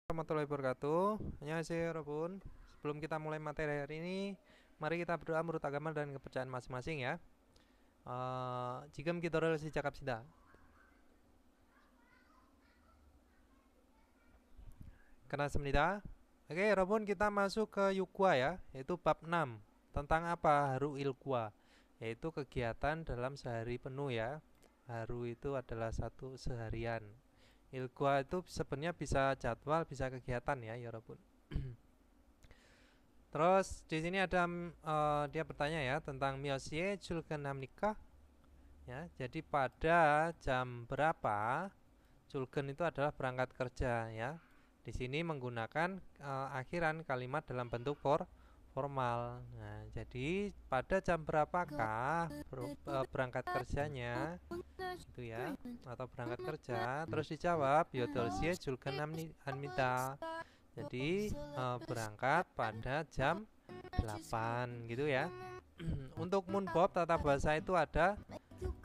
warahmatullahi wabarakatuh. Annyeonghaseyo 여러분. Sebelum kita mulai materi hari ini, mari kita berdoa menurut agama dan kepercayaan masing-masing ya. 지금 기도를 시작합시다. Kenasmnida. Oke, 여러분 kita masuk ke Yukwa ya, yaitu bab 6. Tentang apa haru ilkwa? Yaitu kegiatan dalam sehari penuh ya. Haru itu adalah satu seharian. Ilkwa itu sebenarnya bisa jadwal, bisa kegiatan ya, 여러분. Terus di sini ada dia bertanya ya tentang miyosie 출근합니까? Ya, jadi pada jam berapa julgen itu adalah berangkat kerja ya. Di sini menggunakan akhiran kalimat dalam bentuk formal. Nah, jadi pada jam berapakah berangkat kerjanya? Itu ya, atau berangkat kerja. Terus dijawab yodolsie julgen합니다. Jadi berangkat pada jam 8 gitu ya. Untuk munbob tata bahasa itu ada.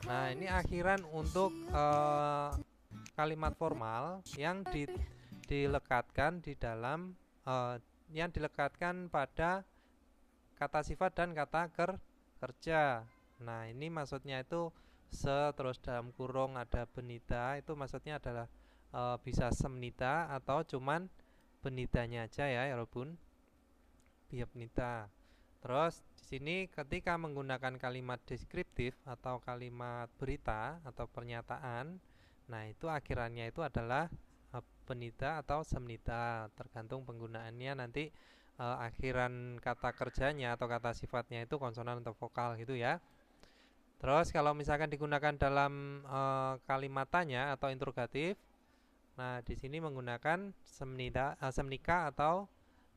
Nah, ini akhiran untuk kalimat formal yang dilekatkan di dalam yang dilekatkan pada kata sifat dan kata kerja. Nah, ini maksudnya itu terus dalam kurung ada benida, itu maksudnya adalah bisa semnida atau cuman benidanya aja ya, 여러분. Biapnita. Terus di sini ketika menggunakan kalimat deskriptif atau kalimat berita atau pernyataan, nah itu akhirannya itu adalah benida atau semnida, tergantung penggunaannya nanti akhiran kata kerjanya atau kata sifatnya itu konsonan atau vokal gitu ya. Terus kalau misalkan digunakan dalam kalimat tanya atau interrogatif, nah di sini menggunakan semnika atau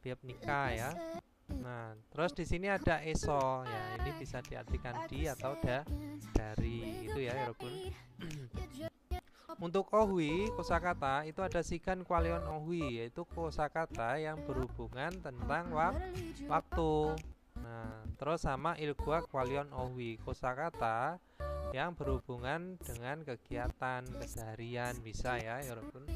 biapnika ya. Nah, terus di sini ada eso ya, ini bisa diartikan di atau dari itu ya, 여러분. Untuk ohui kosakata itu ada sikan kwalion ohui, yaitu kosakata yang berhubungan tentang waktu. Nah, terus sama ilgua kwalion ohui, kosakata yang berhubungan dengan kegiatan keseharian bisa ya, 여러분.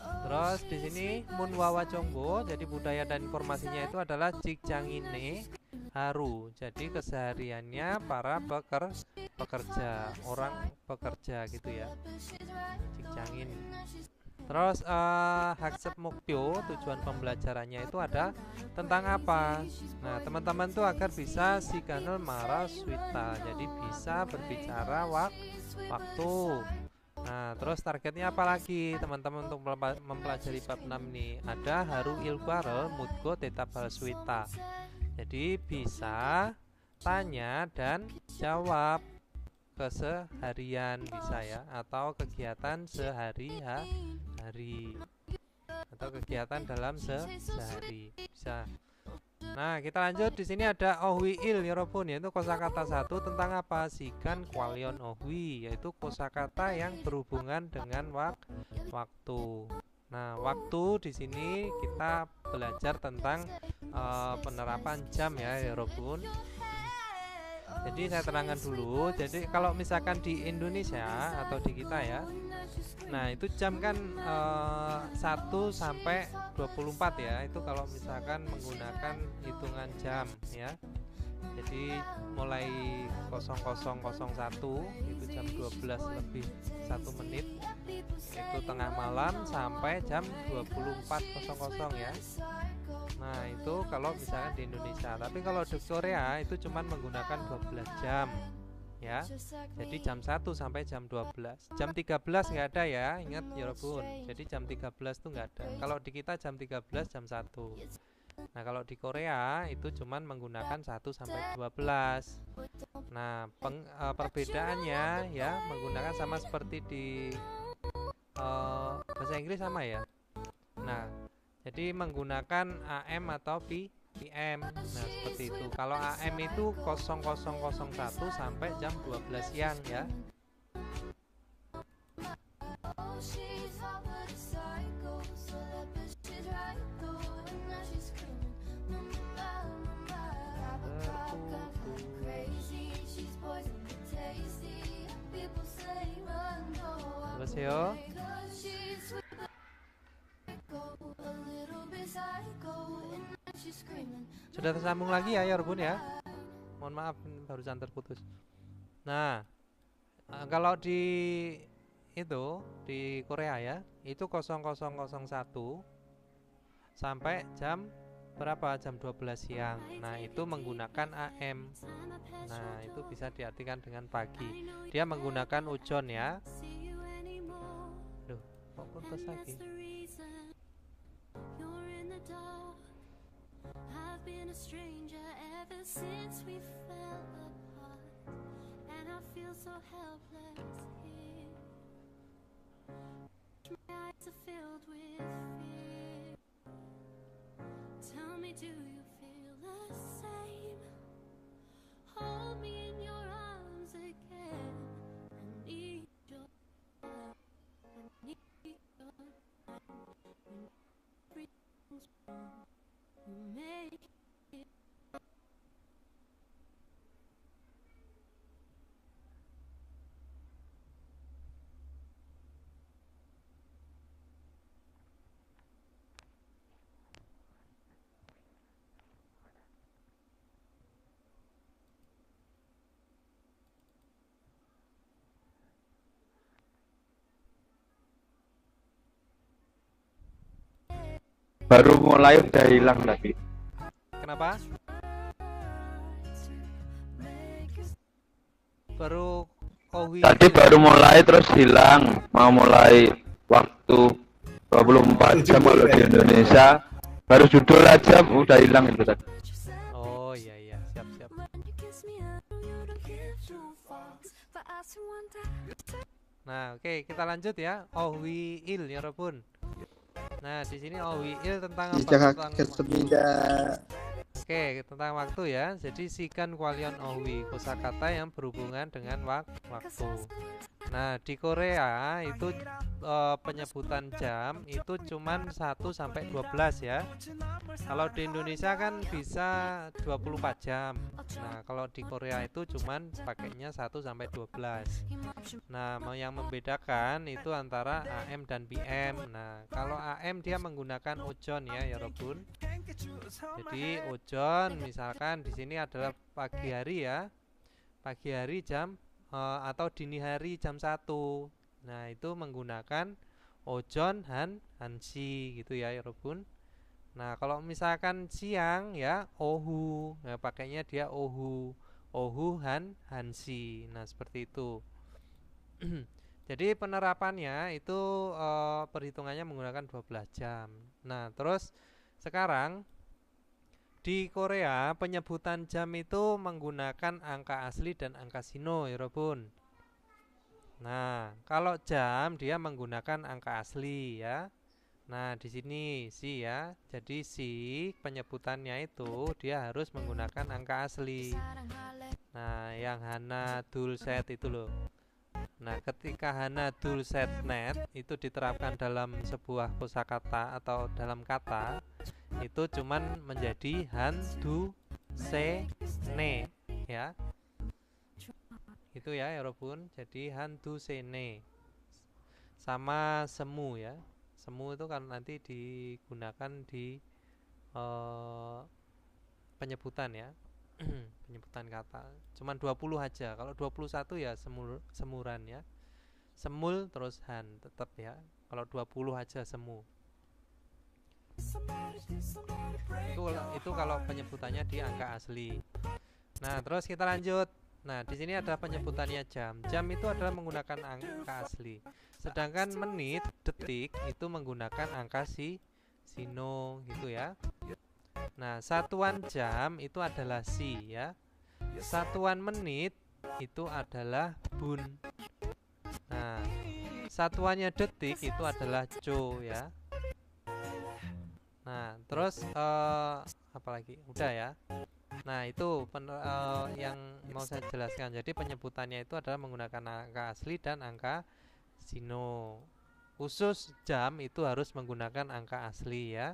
Terus di sini munwawa jonggo, jadi budaya dan informasinya itu adalah 직장인의 haru. Jadi kesehariannya para pekerja, orang pekerja gitu ya. 직장인. Terus 학습 목표, tujuan pembelajarannya itu ada tentang apa? Nah, teman-teman tuh agar bisa sikanel mara swita. Jadi bisa berbicara waktu. Nah, terus targetnya apa lagi teman-teman untuk mempelajari bab 6 nih? Ada haru ilguarel mutgo tetap swita. Jadi bisa tanya dan jawab keseharian bisa ya, atau kegiatan sehari-hari atau kegiatan dalam sehari bisa. Nah, kita lanjut. Di sini ada ohwiil 여러분, yaitu kosakata satu tentang apa? Sikan kwalion ohwi, yaitu kosakata yang berhubungan dengan waktu. Nah, waktu di sini kita belajar tentang penerapan jam ya, 여러분. Jadi saya terangkan dulu. Jadi kalau misalkan di Indonesia atau di kita ya, nah itu jam kan 1 sampai 24 ya. Itu kalau misalkan menggunakan hitungan jam ya. Jadi mulai 00.01 itu jam 12 lebih 1 menit, itu tengah malam sampai jam 24.00 ya. Nah itu kalau misalkan di Indonesia. Tapi kalau di Korea itu cuma menggunakan 12 jam ya. Jadi jam 1 sampai jam 12. Jam 13 nggak ada ya, ingat 여러분. Jadi jam 13 tuh nggak ada. Kalau di kita jam 13 jam 1. Nah kalau di Korea itu cuma menggunakan 1 sampai 12. Nah perbedaannya ya menggunakan sama seperti di bahasa Inggris sama ya. Nah jadi menggunakan AM atau PM. Nah seperti itu. Kalau AM itu 0001 sampai jam 12 siang ya. 여보세요. Sudah tersambung lagi ya Yorbun ya. Mohon maaf barusan terputus. Nah, kalau di itu di Korea ya, itu 0001 sampai jam berapa? Jam 12 siang. Nah, itu menggunakan AM. Nah, itu bisa diartikan dengan pagi. Dia menggunakan ujon ya. Duh, kok putus lagi? Tell me, do you feel the same? Hold me in your arms again. I need your love. I need your love. When everything's wrong, you make it. Baru mulai udah hilang lagi. Kenapa? Baru Tadi baru mulai terus hilang. Mau mulai waktu 24 jam kalau di Indonesia. Baru judul aja udah hilang itu tadi. Oh iya iya, siap. Nah, oke, kita lanjut ya. Ohwiil ya Robun. Nah, di sini ohwiil tentang apa? Oke, tentang waktu ya. Jadi sikan kwalion ohwi, kosakata yang berhubungan dengan waktu. Nah, di Korea itu penyebutan jam itu cuman 1 sampai 12 ya. Kalau di Indonesia kan bisa 24 jam. Nah, kalau di Korea itu cuman pakainya 1 sampai 12. Nah, yang membedakan itu antara AM dan PM. Nah, kalau AM dia menggunakan ojon ya, Robun. Jadi ojon misalkan di sini adalah pagi hari ya. Pagi hari jam atau dini hari jam 1. Nah, itu menggunakan ojon hansi gitu ya, Robun. Nah, kalau misalkan siang ya ohu. Nah, pakainya dia ohu. Ohu hansi. Nah, seperti itu. Jadi penerapannya itu perhitungannya menggunakan 12 jam. Nah, terus sekarang di Korea penyebutan jam itu menggunakan angka asli dan angka sino ya Robun. Nah, kalau jam dia menggunakan angka asli ya. Nah, di sini si ya. Jadi si penyebutannya itu dia harus menggunakan angka asli. Nah, yang Hana Dulset itu loh. Nah, ketika Hana Dulsetnet itu diterapkan dalam sebuah kosakata atau dalam kata, itu cuman menjadi Han Du Se Ne ya. Itu ya Robun. Jadi Han Du Se Ne sama semu ya. Semu itu kan nanti digunakan di penyebutan ya. Penyebutan kata. Cuman 20 aja. Kalau 21 ya semuran ya. Semul terus han tetap ya. Kalau 20 aja semu. Itu kalau penyebutannya di angka asli. Nah, terus kita lanjut. Nah, di sini ada penyebutannya jam. Jam itu adalah menggunakan angka asli. Sedangkan menit, detik itu menggunakan angka sino gitu ya. Nah, satuan jam itu adalah si ya. Satuan menit itu adalah bun. Nah, satuannya detik itu adalah co ya. Nah, terus apa lagi? Udah ya. Nah, itu yang mau saya jelaskan. Jadi penyebutannya itu adalah menggunakan angka asli dan angka sino. Khusus jam itu harus menggunakan angka asli ya.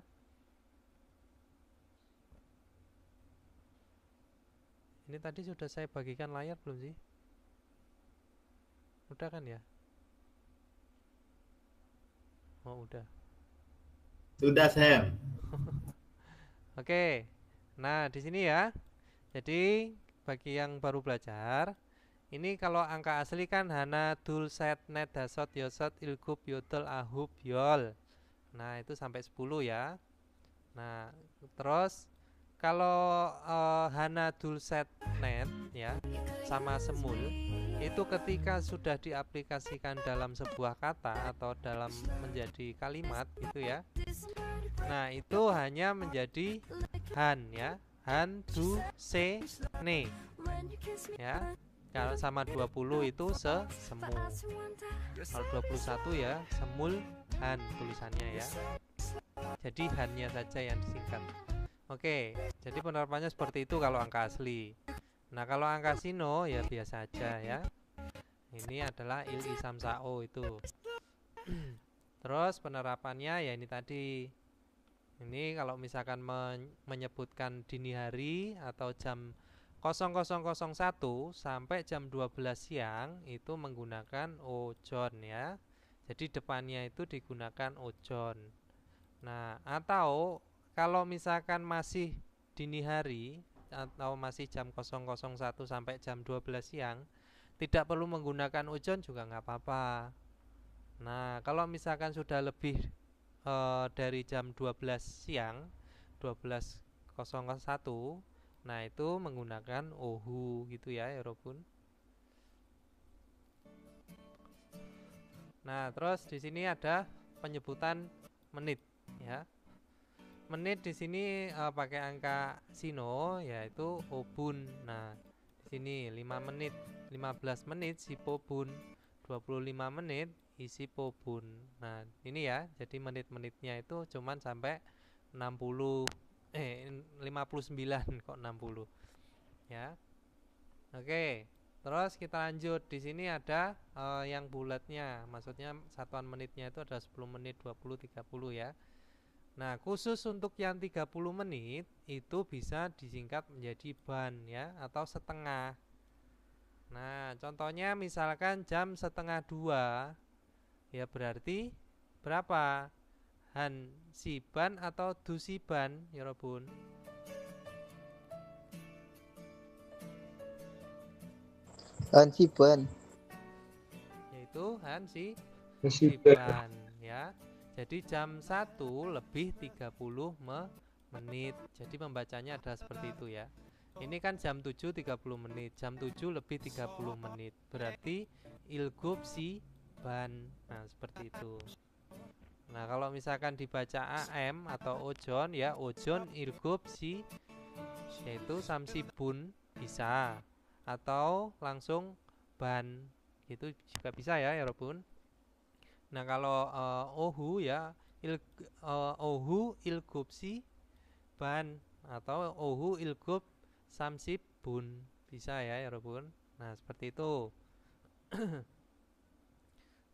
Ini tadi sudah saya bagikan layar belum sih? Udah kan ya? Oh, udah. Sudah, Sam. Oke. Nah, di sini ya. Jadi bagi yang baru belajar, ini kalau angka asli kan hana, dul, set, net, dasot, yosot, ilgub, yodel, ahub, yol. Nah, itu sampai 10 ya. Nah, terus kalau hana, dul, set, net ya sama semul itu ketika sudah diaplikasikan dalam sebuah kata atau dalam menjadi kalimat gitu ya. Nah, itu hanya menjadi han ya. Han, du, se, ne. Ya. Kalau sama 20 itu semu. Kalau 21 ya semul han tulisannya ya. Jadi hannya saja yang disingkat. Oke, jadi penerapannya seperti itu kalau angka asli. Nah, kalau angka sino ya biasa aja ya. Ini adalah il, isam, sao itu. Terus penerapannya ya ini tadi. Ini kalau misalkan menyebutkan dini hari atau jam 0001 sampai jam 12 siang itu menggunakan ojon ya. Jadi depannya itu digunakan ojon. Nah, atau kalau misalkan masih dini hari atau masih jam 001 sampai jam 12 siang, tidak perlu menggunakan ojon juga nggak apa-apa. Nah, kalau misalkan sudah lebih dari jam 12 siang 12.01, nah itu menggunakan ohu gitu ya Yorobun. Nah, terus di sini ada penyebutan menit ya. Menit di sini pakai angka sino yaitu obun. Nah, di sini 5 menit, 15 menit sipobun, 25 menit isi pobun. Nah, ini ya. Jadi menit-menitnya itu cuman sampai 59 kok 60. Ya. Oke. Terus kita lanjut. Di sini ada yang bulatnya. Maksudnya satuan menitnya itu ada 10 menit, 20, 30 ya. Nah, khusus untuk yang 30 menit itu bisa disingkat menjadi ban ya atau setengah. Nah, contohnya misalkan jam 1:30 ya berarti berapa? Han siban atau du siban ya Robun? Han siban. Yaitu han siban ya. Jadi jam 1 lebih 30 menit. Jadi membacanya adalah seperti itu ya. Ini kan jam 7 30 menit. Jam 7 lebih 30 menit. Berarti ilgub si ban. Nah, seperti itu. Nah, kalau misalkan dibaca AM atau ojon ya, ojon ilgub si yaitu samsibun bisa atau langsung ban. Itu juga bisa ya, Robun. Nah, kalau ohu ya, ohu ilgub si ban atau ohu ilgub samsibun bisa ya, Robun. Nah, seperti itu.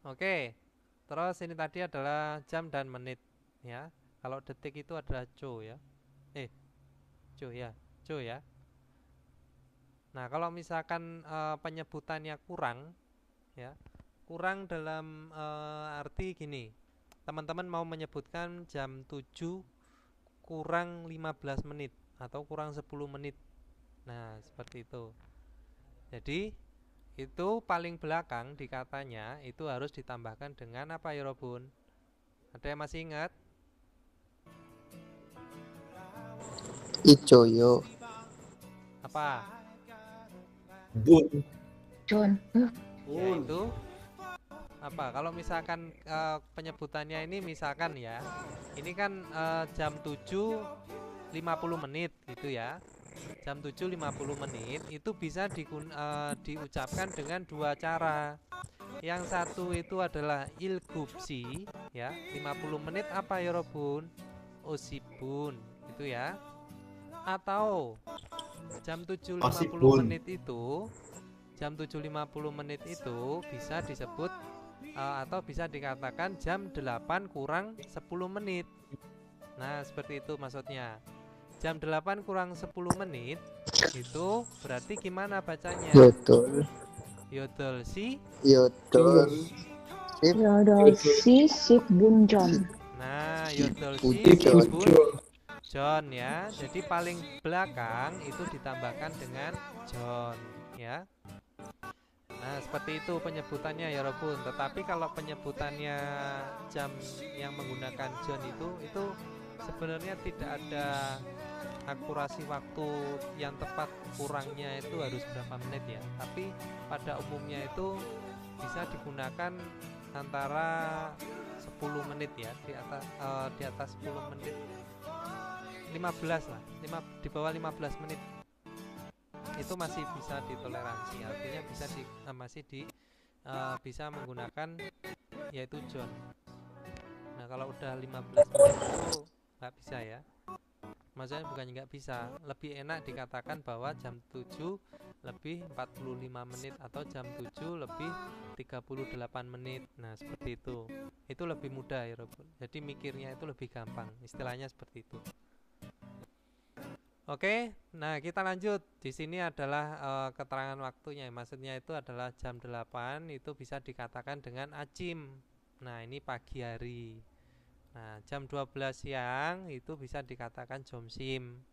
Oke, terus ini tadi adalah jam dan menit ya. Kalau detik itu adalah co ya. Co ya. Nah, kalau misalkan penyebutannya kurang ya. Kurang dalam arti gini. Teman-teman mau menyebutkan jam 7 kurang 15 menit atau kurang 10 menit. Nah, seperti itu. Jadi itu paling belakang di katanya itu harus ditambahkan dengan apa ya Robun? Ada yang masih ingat? Ijoyo. Apa? Bun. John. Yaitu apa? Kalau misalkan penyebutannya ini misalkan ya, ini kan jam 7.50 menit gitu ya. Jam 7.50 menit itu bisa diucapkan dengan dua cara. Yang satu itu adalah ilgubsi ya, 50 menit apa ya Robun? Osibun gitu ya. Atau jam 7.50 menit itu jam 7.50 menit itu bisa disebut atau bisa dikatakan jam 8 kurang 10 menit. Nah, seperti itu maksudnya. Jam 8 kurang 10 menit itu berarti gimana bacanya? Yodol. Yodol si. Yodol. Yodol si sibun John. Nah, yodol si Sibun. John ya. Jadi paling belakang itu ditambahkan dengan John ya. Nah, seperti itu penyebutannya ya Robun. Tetapi kalau penyebutannya jam yang menggunakan John itu sebenarnya tidak ada akurasi waktu yang tepat, kurangnya itu harus berapa menit ya. Tapi pada umumnya itu bisa digunakan antara 10 menit ya, di atas 10 menit, 15 lah, di bawah 15 menit itu masih bisa ditoleransi, artinya bisa menggunakan yaitu John. Nah kalau udah 15 menit itu nggak bisa ya, maksudnya bukannya nggak bisa, lebih enak dikatakan bahwa jam 7 lebih 45 menit atau jam 7 lebih 38 menit. Nah seperti itu lebih mudah ya Robun, jadi mikirnya itu lebih gampang, istilahnya seperti itu. Oke, nah kita lanjut. Di sini adalah keterangan waktunya. Maksudnya itu adalah jam 8 itu bisa dikatakan dengan acim. Nah, ini pagi hari. Nah, jam 12 siang itu bisa dikatakan jomsim.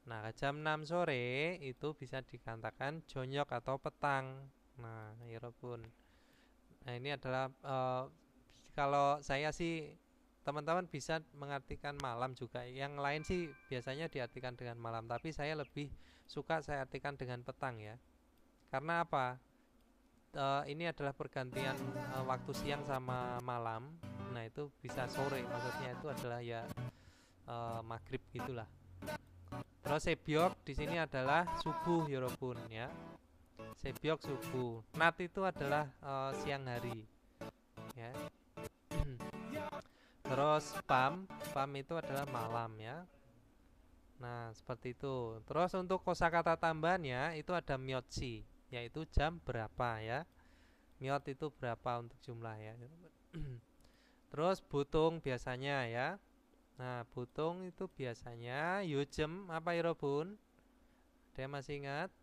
Nah, jam 6 sore itu bisa dikatakan jonyok atau petang. Nah, ya Robun. Nah, ini adalah kalau saya sih, teman-teman bisa mengartikan malam juga. Yang lain sih biasanya diartikan dengan malam, tapi saya lebih suka saya artikan dengan petang ya. Karena apa? Ini adalah pergantian waktu siang sama malam. Nah itu bisa sore, maksudnya itu adalah ya maghrib gitulah. Terus sebyok di sini adalah subuh ya Robun ya. Sebyok subuh. Nat itu adalah siang hari ya. Terus pam itu adalah malam ya. Nah seperti itu. Terus untuk kosakata tambahannya itu ada myotsi, yaitu jam berapa ya. Myot itu berapa untuk jumlah ya. Terus butung biasanya ya. Nah butung itu biasanya yujem apa ya Robun? Dia masih ingat?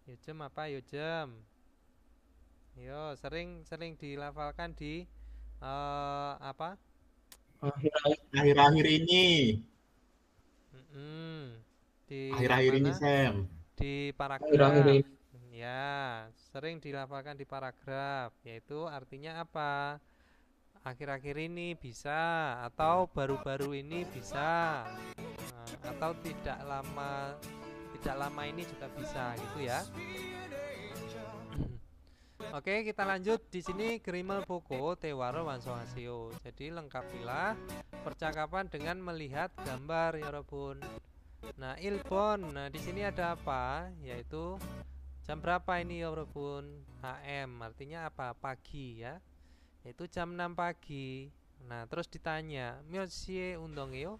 Yujem apa yujem? Yo, sering dilafalkan di apa? Akhir-akhir ini. Di Akhir-akhir ini, mana? Sam. Di Akhir-akhir paragraf. ini. Ya, sering dilafalkan di paragraf, yaitu artinya apa? Akhir-akhir ini bisa, atau baru-baru ini bisa, atau tidak lama ini juga bisa gitu ya. Oke, kita lanjut. Di sini Grimel Boko Tewaro Wansohaseo. Jadi lengkapilah percakapan dengan melihat gambar ya Robun. Nah, ilbon. Nah, di sini ada apa? Yaitu jam berapa ini ya Robun? AM. Artinya apa? Pagi ya. Yaitu jam 6 pagi. Nah, terus ditanya, "Myosie undongeo?"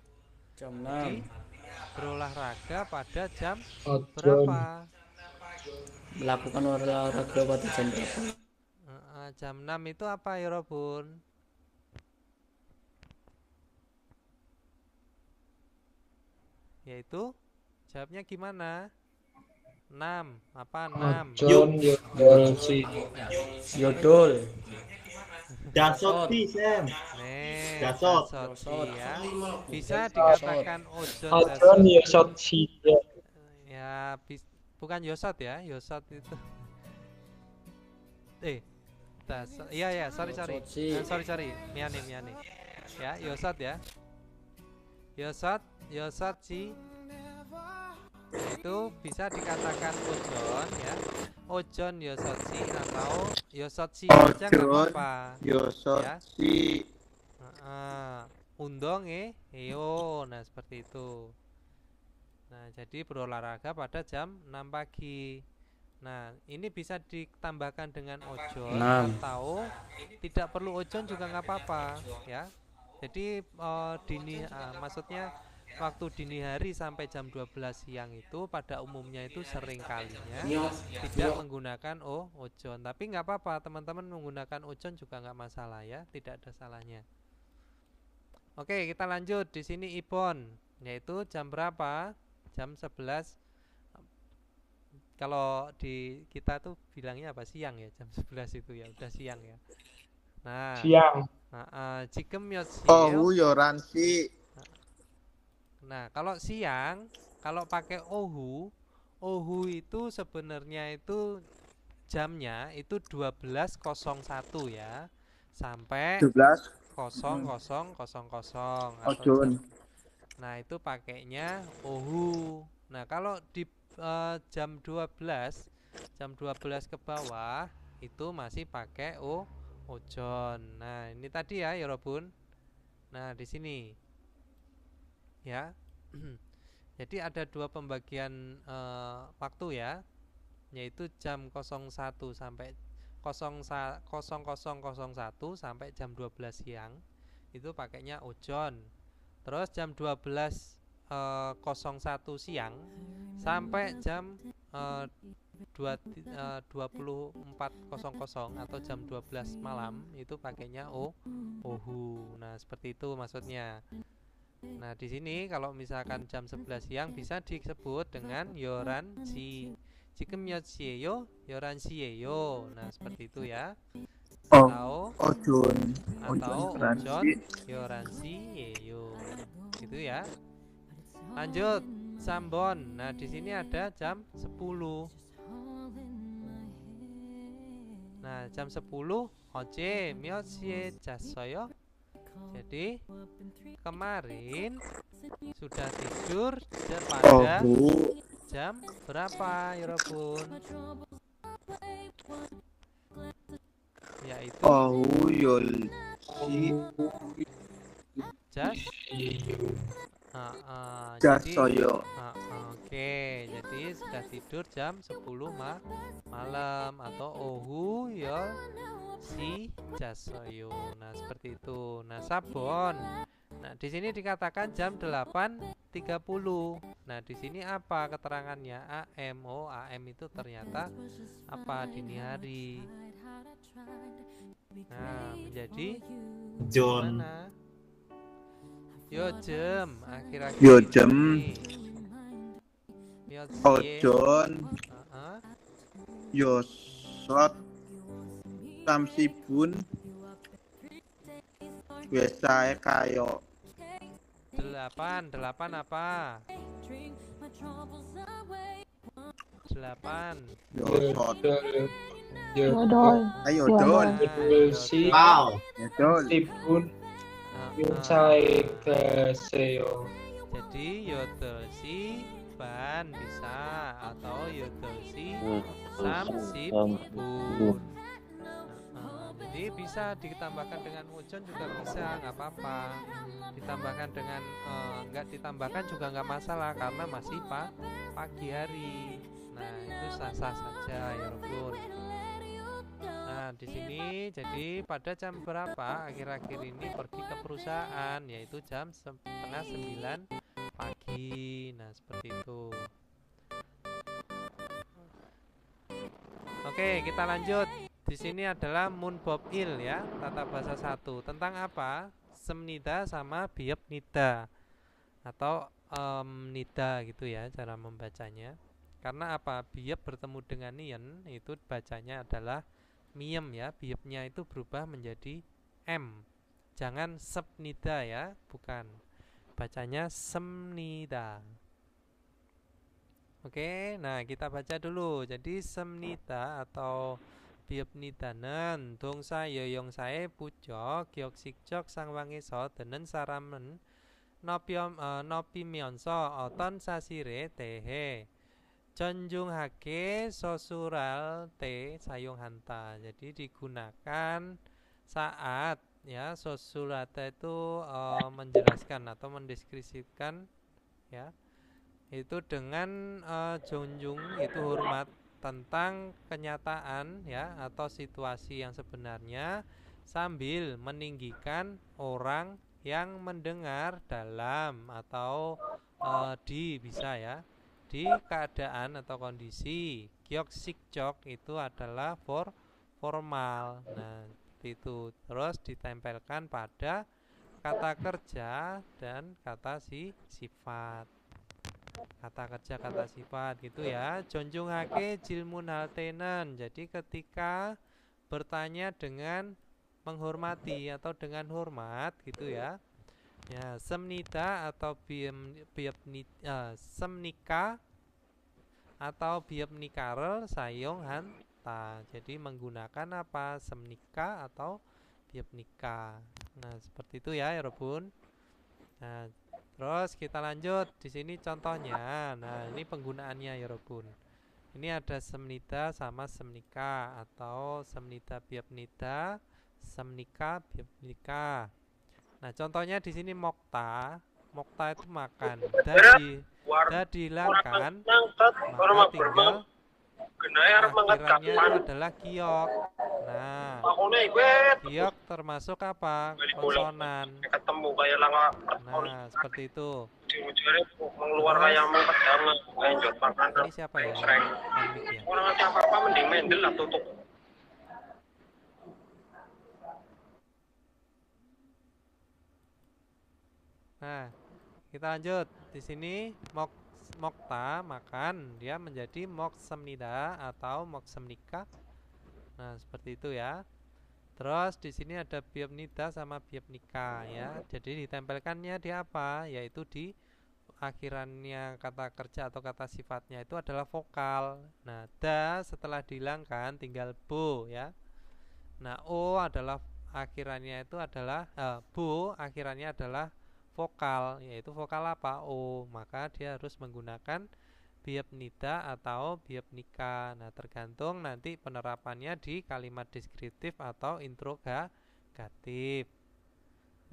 Jam Jadi 6. berolahraga pada jam John. berapa? Melakukan olahraga pada jam berapa? Jam 6 itu apa ya Robun? Yaitu jawabnya gimana? 6. Apa 6? John Yosi. Yodol. Dasoti, Sam. Nih, Dasot. dasot ya. Bisa dikatakan ojon John dasot. Yosi. Ya, bukan yosot ya. Yosot itu dasot. Iya, sorry. Sorry. Miane. Ya, yosot ya. Yosot si itu bisa dikatakan ojon ya. Ojon yosotsi atau yosotsi aja nggak apa-apa. Yosotsi. Undong eyo. Nah seperti itu. Nah jadi berolahraga pada jam 6 pagi. Nah ini bisa ditambahkan dengan ojon 6. atau tidak perlu ojon juga nggak apa-apa ya. Jadi maksudnya waktu dini hari sampai jam 12 siang itu pada umumnya itu sering kalinya tidak menggunakan ojon. Tapi nggak apa-apa, teman-teman menggunakan ojon juga nggak masalah ya, tidak ada salahnya. Oke, kita lanjut. Di sini ibon, yaitu jam berapa? Jam 11. Kalau di kita tuh bilangnya apa? Siang ya, jam 11 itu ya udah siang ya. Nah, Siang. 지금 몇 Ohu 시예요? yoransi. Nah, kalau siang, kalau pakai ohu itu sebenarnya itu jamnya itu 12.01 ya, sampai 12 00.00 atau jam. Ojun. Nah, itu pakainya ohu. Nah, kalau di jam 12, ke bawah itu masih pakai ojon. Nah, ini tadi ya, Yorobun. Nah, di sini ya. Jadi ada dua pembagian waktu ya, yaitu jam 01 sampai 00.01 sampai jam 12 siang itu pakainya ojon. Terus jam 12.01 siang sampai jam 24.00 atau jam 12 malam itu pakainya ohu. Nah, seperti itu maksudnya. Nah, di sini kalau misalkan jam 11 siang bisa disebut dengan yoransi. Ji금 몇 시예요? 11시예요. Nah, seperti itu ya. Oh, Atau ojun. Ojun ojon yoransi. 11시예요. Gitu ya. Lanjut, Sambon. Nah, di sini ada jam 10. Nah, jam 10 어제 몇 시에 잤어요? Jadi kemarin sudah tidur pada Ohu. jam berapa, Yorobun? Yaitu Ohu yolsi. jas. Jadi Jasoyo. oke, jadi sudah tidur jam 10 malam atau ohu yol si jasoyo. Nah, seperti itu. Nah, sabon. Nah, di sini dikatakan jam 8.30. Nah, di sini apa keterangannya? AM. Oh, AM itu ternyata apa? Dini hari. Nah, menjadi Jon. mana? Yojem akhir-akhir Yojem. ini. Ojon. Yosot. Samsibun. Wesae kayo. 8 apa? 8. Yosot. Yodol. Ayo dol. Si. Wow. Dol. Sibun. Yusai Keseo. Jadi yodelsi ban bisa atau yodelsi samsibun. Jadi bisa ditambahkan dengan ujon juga bisa, nggak apa-apa. Ditambahkan dengan nggak ditambahkan juga nggak masalah karena masih pagi hari. Nah, itu sah-sah saja ya Robun. Nah, di sini jadi pada jam berapa akhir-akhir ini pergi ke perusahaan, yaitu jam 8:30 pagi. Nah, seperti itu. Oke, kita lanjut. Di sini adalah munbobil ya, tata bahasa 1. Tentang apa? Semnida sama biepnida atau nida gitu ya cara membacanya. Karena apa? Biep bertemu dengan nien itu bacanya adalah miem ya, biepnya itu berubah menjadi m. Jangan sepnida ya, bukan. Bacanya semnida. Oke, nah kita baca dulu. Jadi semnida atau biepnida는 동사 여용사의 부적 기억식적 상황에서 드는 사람은 높이면서 어떤 사실에 대해 존중하게 서술할 때 사용한다. Jadi digunakan saat ya sosurata itu menjelaskan atau mendeskripsikan ya itu dengan junjung itu hormat tentang kenyataan ya atau situasi yang sebenarnya sambil meninggikan orang yang mendengar dalam atau bisa ya di keadaan atau kondisi. Gyeoksikjok itu adalah formal. Nah, itu terus ditempelkan pada kata kerja dan kata sifat. Kata kerja, kata sifat gitu ya. Jonjungake jilmun haltenen. Jadi ketika bertanya dengan menghormati atau dengan hormat gitu ya. Ya, semnida atau semnika atau biepnikarel sayong hanta. Jadi menggunakan apa? Semnika atau biepnika. Nah, seperti itu ya, Rebun. Nah, terus kita lanjut di sini contohnya. Nah, ini penggunaannya ya, Rebun. Ini ada semnida sama semnika atau semnida biepnida, semnika biepnika. Nah, contohnya di sini mokta. Mokta itu makan. Dadilakan, maka tinggal akhirannya itu adalah giok. Nah, giok termasuk apa? Konsonan. Nah, seperti itu. Ini siapa ya? Panik ya. Nah, kita lanjut. Di sini mokta makan, dia menjadi moksemnida atau moksemnika. Nah, seperti itu ya. Terus di sini ada biepnida sama biepnika ya. Jadi ditempelkannya di apa? Yaitu di akhirannya kata kerja atau kata sifatnya itu adalah vokal. Nah, da setelah dihilangkan tinggal bo ya. Nah, o adalah akhirannya itu adalah bo akhirannya adalah vokal, yaitu vokal apa? O. Maka dia harus menggunakan biepnida atau biepnika. Nah, tergantung nanti penerapannya di kalimat deskriptif atau interrogatif.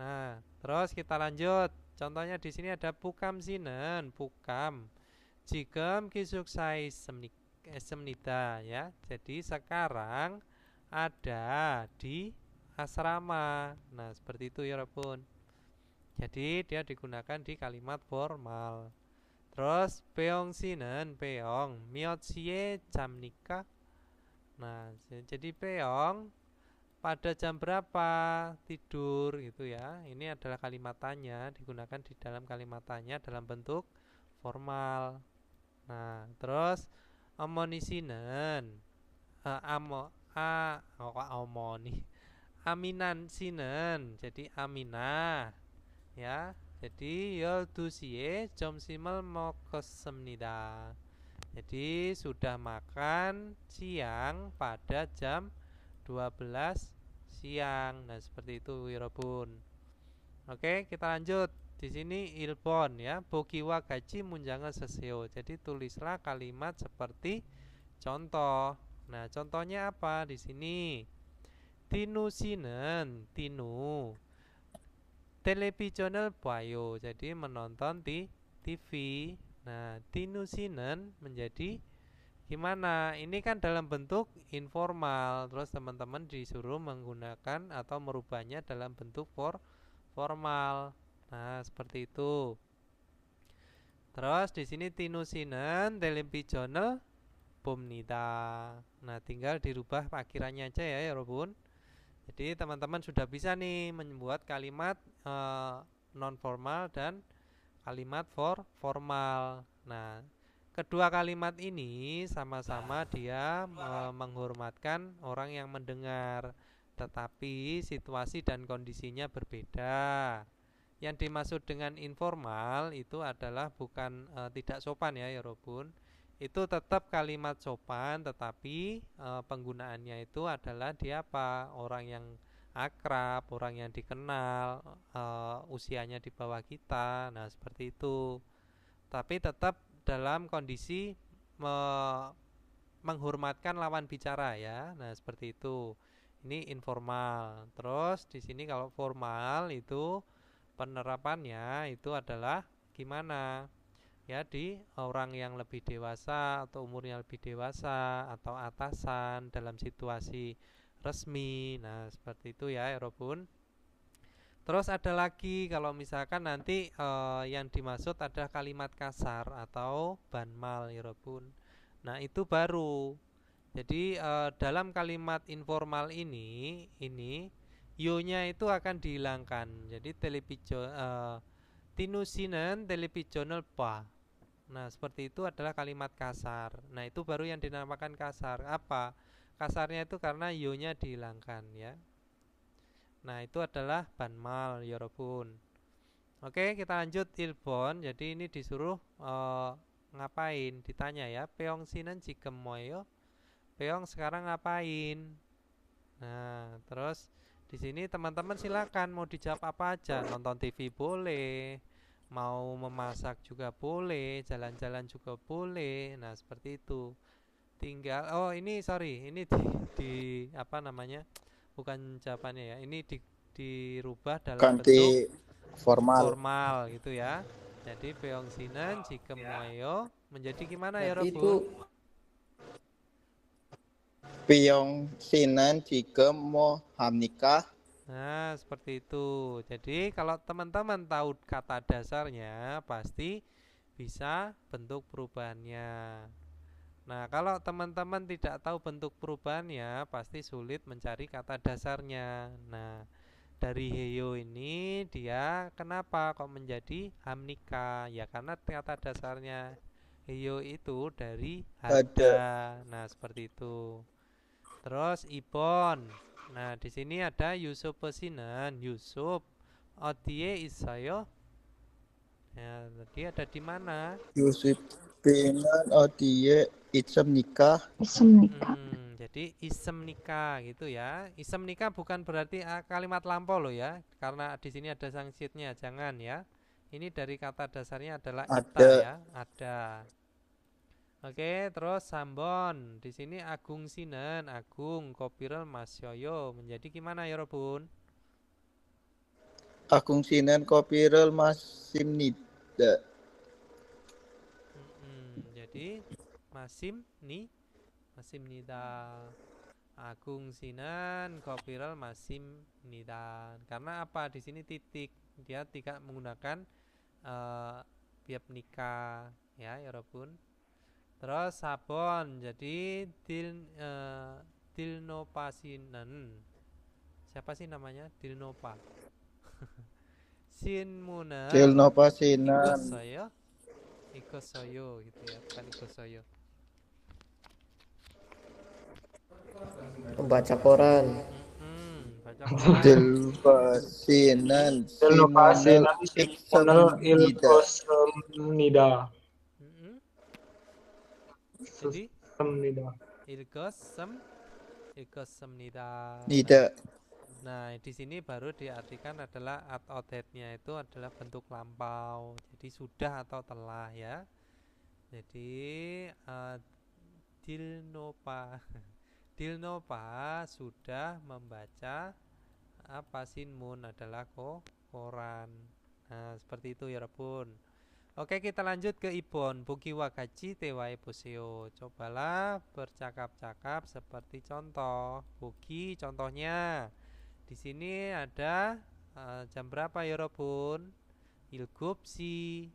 Nah, terus kita lanjut. Contohnya di sini ada pukam sinen, pukam. Jigem kisuksai semnida ya. Jadi sekarang ada di asrama. Nah, seperti itu ya, Pun. Jadi dia digunakan di kalimat formal. Terus peong sinen, peong miotsie jam nikah. Nah, jadi peong pada jam berapa tidur gitu ya. Ini adalah kalimat tanya, digunakan di dalam kalimat tanya dalam bentuk formal. Nah, terus amonisinen aminan sinen, jadi aminah ya. Jadi yoldusie jom simel mokosemnida. Jadi sudah makan siang pada jam 12 siang. Nah, seperti itu Wirobun. Oke, kita lanjut. Di sini ilpon ya, bokiwa gaji munjangan seseo. Jadi tulislah kalimat seperti contoh. Nah, contohnya apa di sini? Tinu sinen, tinu. Televisional bayo. Jadi menonton di TV. Nah, tinu sinen menjadi gimana? Ini kan dalam bentuk informal. Terus teman-teman disuruh menggunakan atau merubahnya dalam bentuk formal. Nah, seperti itu. Terus di sini tinusinen televisional bomnida. Nah, tinggal dirubah akhirannya aja ya, Robun. Jadi teman-teman sudah bisa nih membuat kalimat non formal dan kalimat formal. Nah, kedua kalimat ini sama-sama dia menghormatkan orang yang mendengar, tetapi situasi dan kondisinya berbeda. Yang dimaksud dengan informal itu adalah bukan tidak sopan ya, Robun. Itu tetap kalimat sopan, tetapi penggunaannya itu adalah dia apa? Orang yang akrab, orang yang dikenal, usianya di bawah kita. Nah, seperti itu. Tapi tetap dalam kondisi menghormatkan lawan bicara ya. Nah, seperti itu. Ini informal. Terus di sini kalau formal itu penerapannya itu adalah gimana? Ya, di orang yang lebih dewasa atau umurnya lebih dewasa atau atasan dalam situasi resmi. Nah, seperti itu ya, Robun. Terus ada lagi kalau misalkan nanti yang dimaksud adalah kalimat kasar atau banmal ya, Robun. Nah, itu baru. Jadi dalam kalimat informal ini yo-nya itu akan dihilangkan. Jadi tinusinen televisional pa. Nah, seperti itu adalah kalimat kasar. Nah, itu baru yang dinamakan kasar. Apa? Kasarnya itu karena yo-nya dihilangkan ya. Nah, itu adalah banmal yorobun. Oke, kita lanjut ilbon. Jadi ini disuruh ngapain? Ditanya ya. Peong sinan jikem moyo. Peong sekarang ngapain? Nah, terus di sini teman-teman silakan mau dijawab apa aja. Nonton TV boleh, mau memasak juga boleh, jalan-jalan juga boleh. Nah, seperti itu. Tinggal ini sorry, ini di apa namanya? Bukan jawabannya ya. Ini dirubah dalam bentuk Ganti formal. formal gitu ya. Jadi peong sinan jikem moyo menjadi gimana ya, Berarti Robu? itu Piyong sinan jika mau nikah. Nah, seperti itu. Jadi kalau teman-teman tahu kata dasarnya, pasti bisa bentuk perubahannya. Nah, kalau teman-teman tidak tahu bentuk perubahannya, pasti sulit mencari kata dasarnya. Nah, dari heyo ini dia kenapa kok menjadi hamnika? Ya karena kata dasarnya heyo itu dari hada. Nah, seperti itu. Terus ibon. Nah, di sini ada Yusuf pesinan. Yusuf odie isayo. Ya, tadi ada di mana? Yusuf pinan odie itsem nikah. Jadi isem nikah gitu ya. Isem nikah bukan berarti kalimat lampau loh ya. Karena di sini ada sanksinya, jangan ya. Ini dari kata dasarnya adalah ita ya, ada. Oke, terus sambon. Di sini agung sinan, agung kopirel masyoyo menjadi gimana ya, Robun? Agung sinan kopirel masim nida. Jadi masim nida. Agung sinan kopirel masim nida. Karena apa? Di sini titik. Dia tidak menggunakan biap nikah ya, Robun. Terus sabon, jadi dilnopasinan. Siapa sih namanya? Dilnopa. Sinmunan. Dilnopasinan. Ikosoyo gitu ya, bukan ikosoyo. Baca koran. Baca koran. Dilnopasinan. Dilnopasinan simonel ilkosem nida. Jadi nida. ilkosem nida. Nida. Nah, di sini baru diartikan adalah at-odet-nya itu adalah bentuk lampau. Jadi sudah atau telah ya. Jadi Dilnopa sudah membaca apa sinmun adalah koran. Nah, seperti itu ya, Rebun. Oke, kita lanjut ke ibon. Buki wakaci tewai poseo. Cobalah bercakap-cakap seperti contoh. Buki contohnya. Di sini ada jam berapa ya, Robun? Ilgupsi.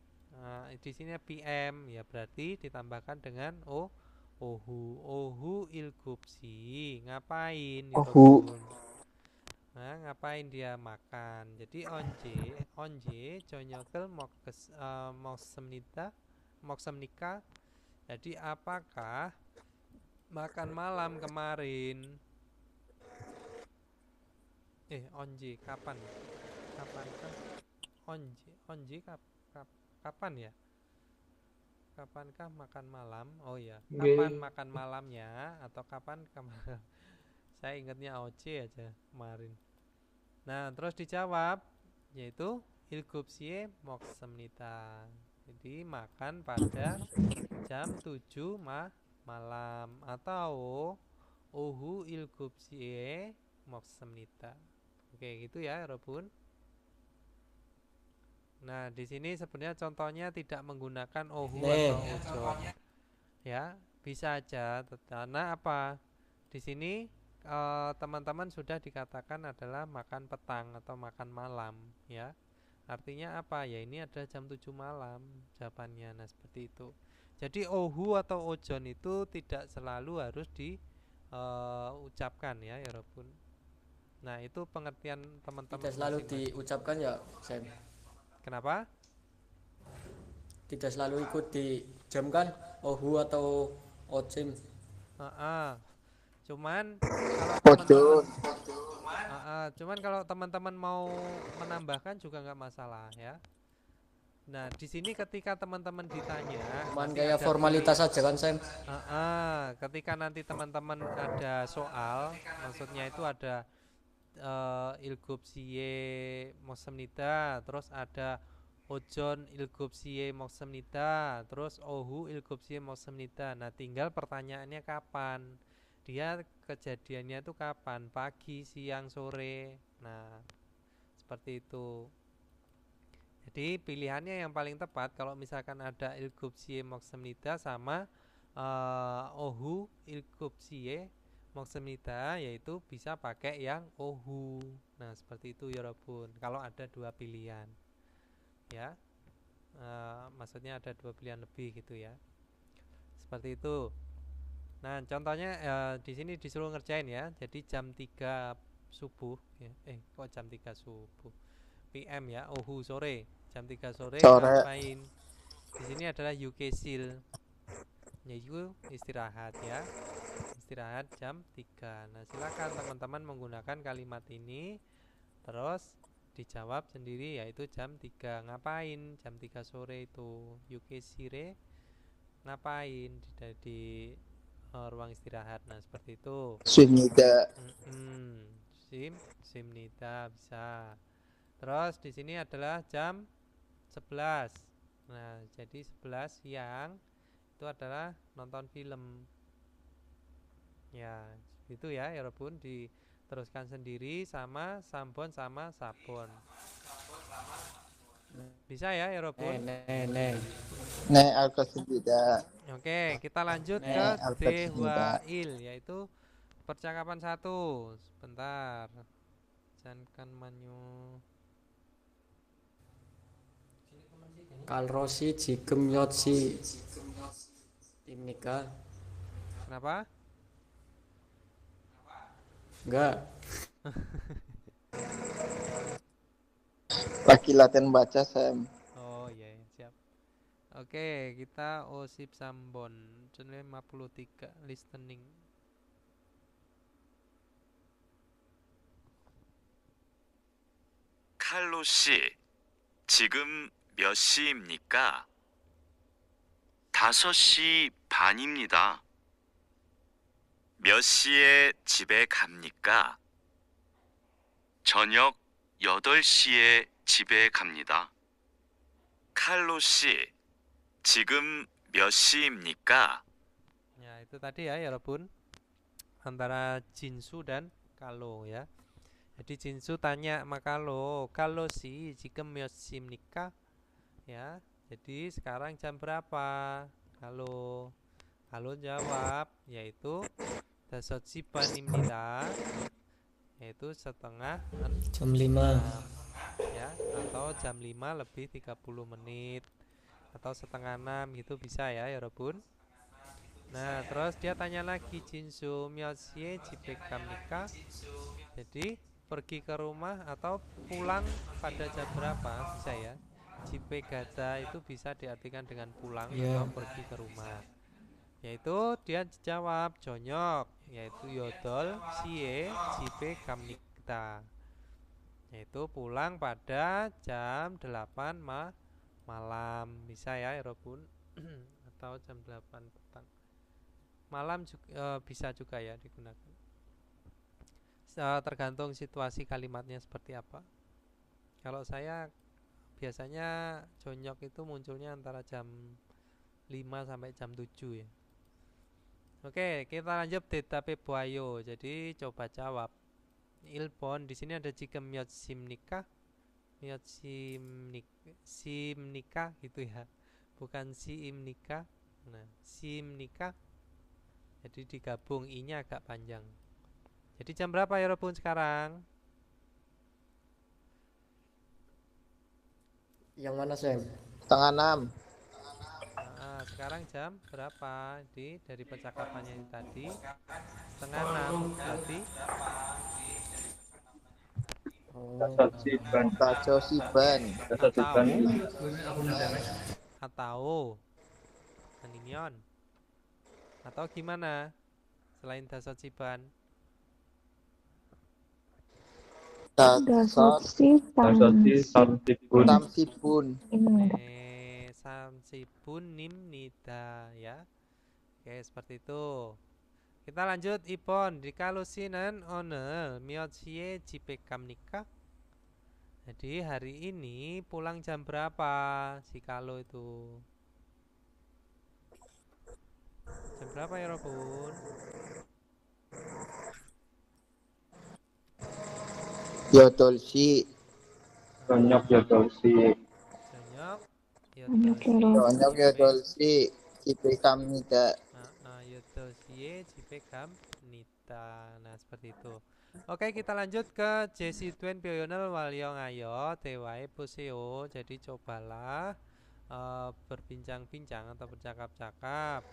Di sini PM ya, berarti ditambahkan dengan ohu ilgupsi. Ngapain ya, Robun? Nah, ngapain dia makan? Jadi onje conyokel moksemnika. Jadi apakah makan malam kemarin? Onje kapan? Kapankah onje kapan ya? Kapankah makan malam? Oh ya, kapan makan malamnya atau kapan kemarin? Saya ingatnya OC aja kemarin. Nah, terus dijawab yaitu ilgupsie moksemnita. Jadi makan pada jam 7 malam atau ohu ilgupsie moksemnita. Oke, gitu ya, Robun. Nah, di sini sebenarnya contohnya tidak menggunakan ohu atau ojo. Ya, bisa aja karena apa? Di sini teman-teman sudah dikatakan adalah makan petang atau makan malam ya. Artinya apa? Ya ini ada jam 7 malam jawabannya. Nah, seperti itu. Jadi ohu atau ojon itu tidak selalu harus diucapkan ya, Robun. Nah, itu pengertian teman-teman. Tidak selalu diucapkan ya, Sam. Kenapa? Tidak selalu ikut di jam kan ohu atau ojim. Cuman kalau teman-teman Cuman kalau teman-teman mau menambahkan juga nggak masalah ya. Nah, di sini ketika teman-teman ditanya, Cuman nanti kayak ada formalitas aja kan Sam. ketika nanti teman-teman ada soal, maksudnya itu ada ilgub siye moksemnida, terus ada ojon ilgub siye moksemnida, terus ohu ilgub siye moksemnida. Nah, tinggal pertanyaannya kapan? Dia kejadiannya itu kapan? Pagi, siang, sore. Nah, seperti itu. Jadi pilihannya yang paling tepat kalau misalkan ada ilgub siye moksemnida sama ohu ilgub siye moksemnida, yaitu bisa pakai yang ohu. Nah, seperti itu ya Robun. Kalau ada dua pilihan, ya, maksudnya ada dua pilihan lebih gitu ya. Seperti itu. Nah, contohnya di sini disuruh ngerjain ya. Jadi jam 3 subuh ya. Kok jam 3 subuh? PM ya, ohu sore. Jam 3 sore ngapain? Di sini adalah yukesil. Yaitu istirahat ya. Istirahat jam 3. Nah, silakan teman-teman menggunakan kalimat ini terus dijawab sendiri, yaitu jam 3 ngapain? Jam 3 sore itu yukesire ngapain di ruang istirahat. Nah, seperti itu. Simnida. Simnida bisa. Terus di sini adalah jam 11. Nah, jadi 11 siang itu adalah nonton film. Ya, itu ya Robun, diteruskan sendiri sama Sambon sama Sabon. Bisa ya Robun? Ne Alkasibida. Oke, kita lanjut ke Dewail, yaitu percakapan 1. Sebentar. Jangan manyu. Kalrosi jigem yotsi timnika. Kenapa? Enggak. Lagi latihan baca Sam. Oh iya, siap. Oke, kita osip Sambon. Channel 53 listening. 칼로 씨, 지금 몇 시입니까? 5시 반입니다. 몇 시에 집에 갑니까? 저녁 8시에 집에 갑니다. 칼로 씨, 지금 몇 시입니까? Ya, itu tadi ya Robun. Antara Jinsu dan Kalo ya. Jadi Jinsu tanya sama Kalo si jika myosim nikah ya. Jadi sekarang jam berapa? Kalo jawab yaitu dasotsi panimnida, yaitu setengah Jam 5. ya, atau jam 5 lebih 30 menit atau setengah 6 gitu bisa ya Robun. Nah, terus dia tanya lagi Jinsu myosie jipekam nikah. Jadi pergi ke rumah atau pulang pada jam berapa bisa ya. Jipe gada itu bisa diartikan dengan pulang atau pergi ke rumah. Yaitu dia jawab jonyok, yaitu yodol sie jipe kamnikta, yaitu pulang pada jam 8 malam. Bisa ya Robun. Atau jam 8 petang. Malam juga, bisa juga ya digunakan. Tergantung situasi kalimatnya seperti apa. Kalau saya biasanya jonyok itu munculnya antara jam 5 sampai jam 7 ya. Oke, kita lanjut detape buayo. Jadi coba jawab. Ilpon di sini ada jika miot simnika gitu ya. Bukan simnika. Nah, simnika. Jadi digabung i-nya agak panjang. Jadi jam berapa ya Robun sekarang? Yang mana Sam? Setengah 6. Nah, sekarang jam berapa? Dari percakapannya yang tadi setengah 6 berarti Tasosiban. atau aninion atau gimana selain dasot siban? Dasot Dasoti samsipun. Tamsipun. Samsipun nimnida ya. Oke, seperti itu. Kita lanjut Ipon. Dikalusinan onel miotsie jipekam nikah. Jadi hari ini pulang jam berapa si Kalo itu? Jam berapa ya Robun? Yodolsi. Konyok ya dolsi. Jonyok Konyok Yodolsi. Jipekam nida. Yodosie jipekam nita. Nah seperti itu. Oke, kita lanjut ke Jesi Tuen Pioyonel Walyong Ayo Tewae Puseo. Jadi cobalah berbincang-bincang atau bercakap-cakap,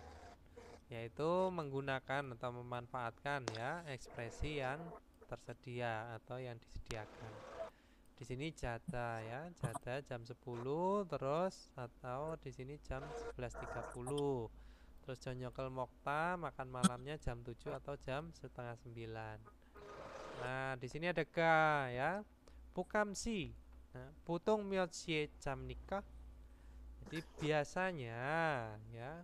yaitu menggunakan atau memanfaatkan ya ekspresi yang tersedia atau yang disediakan. Di sini jada ya, jada jam 10 terus, atau di sini jam 11.30. Terus jonyokel mokta makan malamnya jam 7 atau jam setengah 9. Nah, di sini ada ga ya. Pukamsi. Nah, putung myotsie jam nikah. Jadi biasanya ya.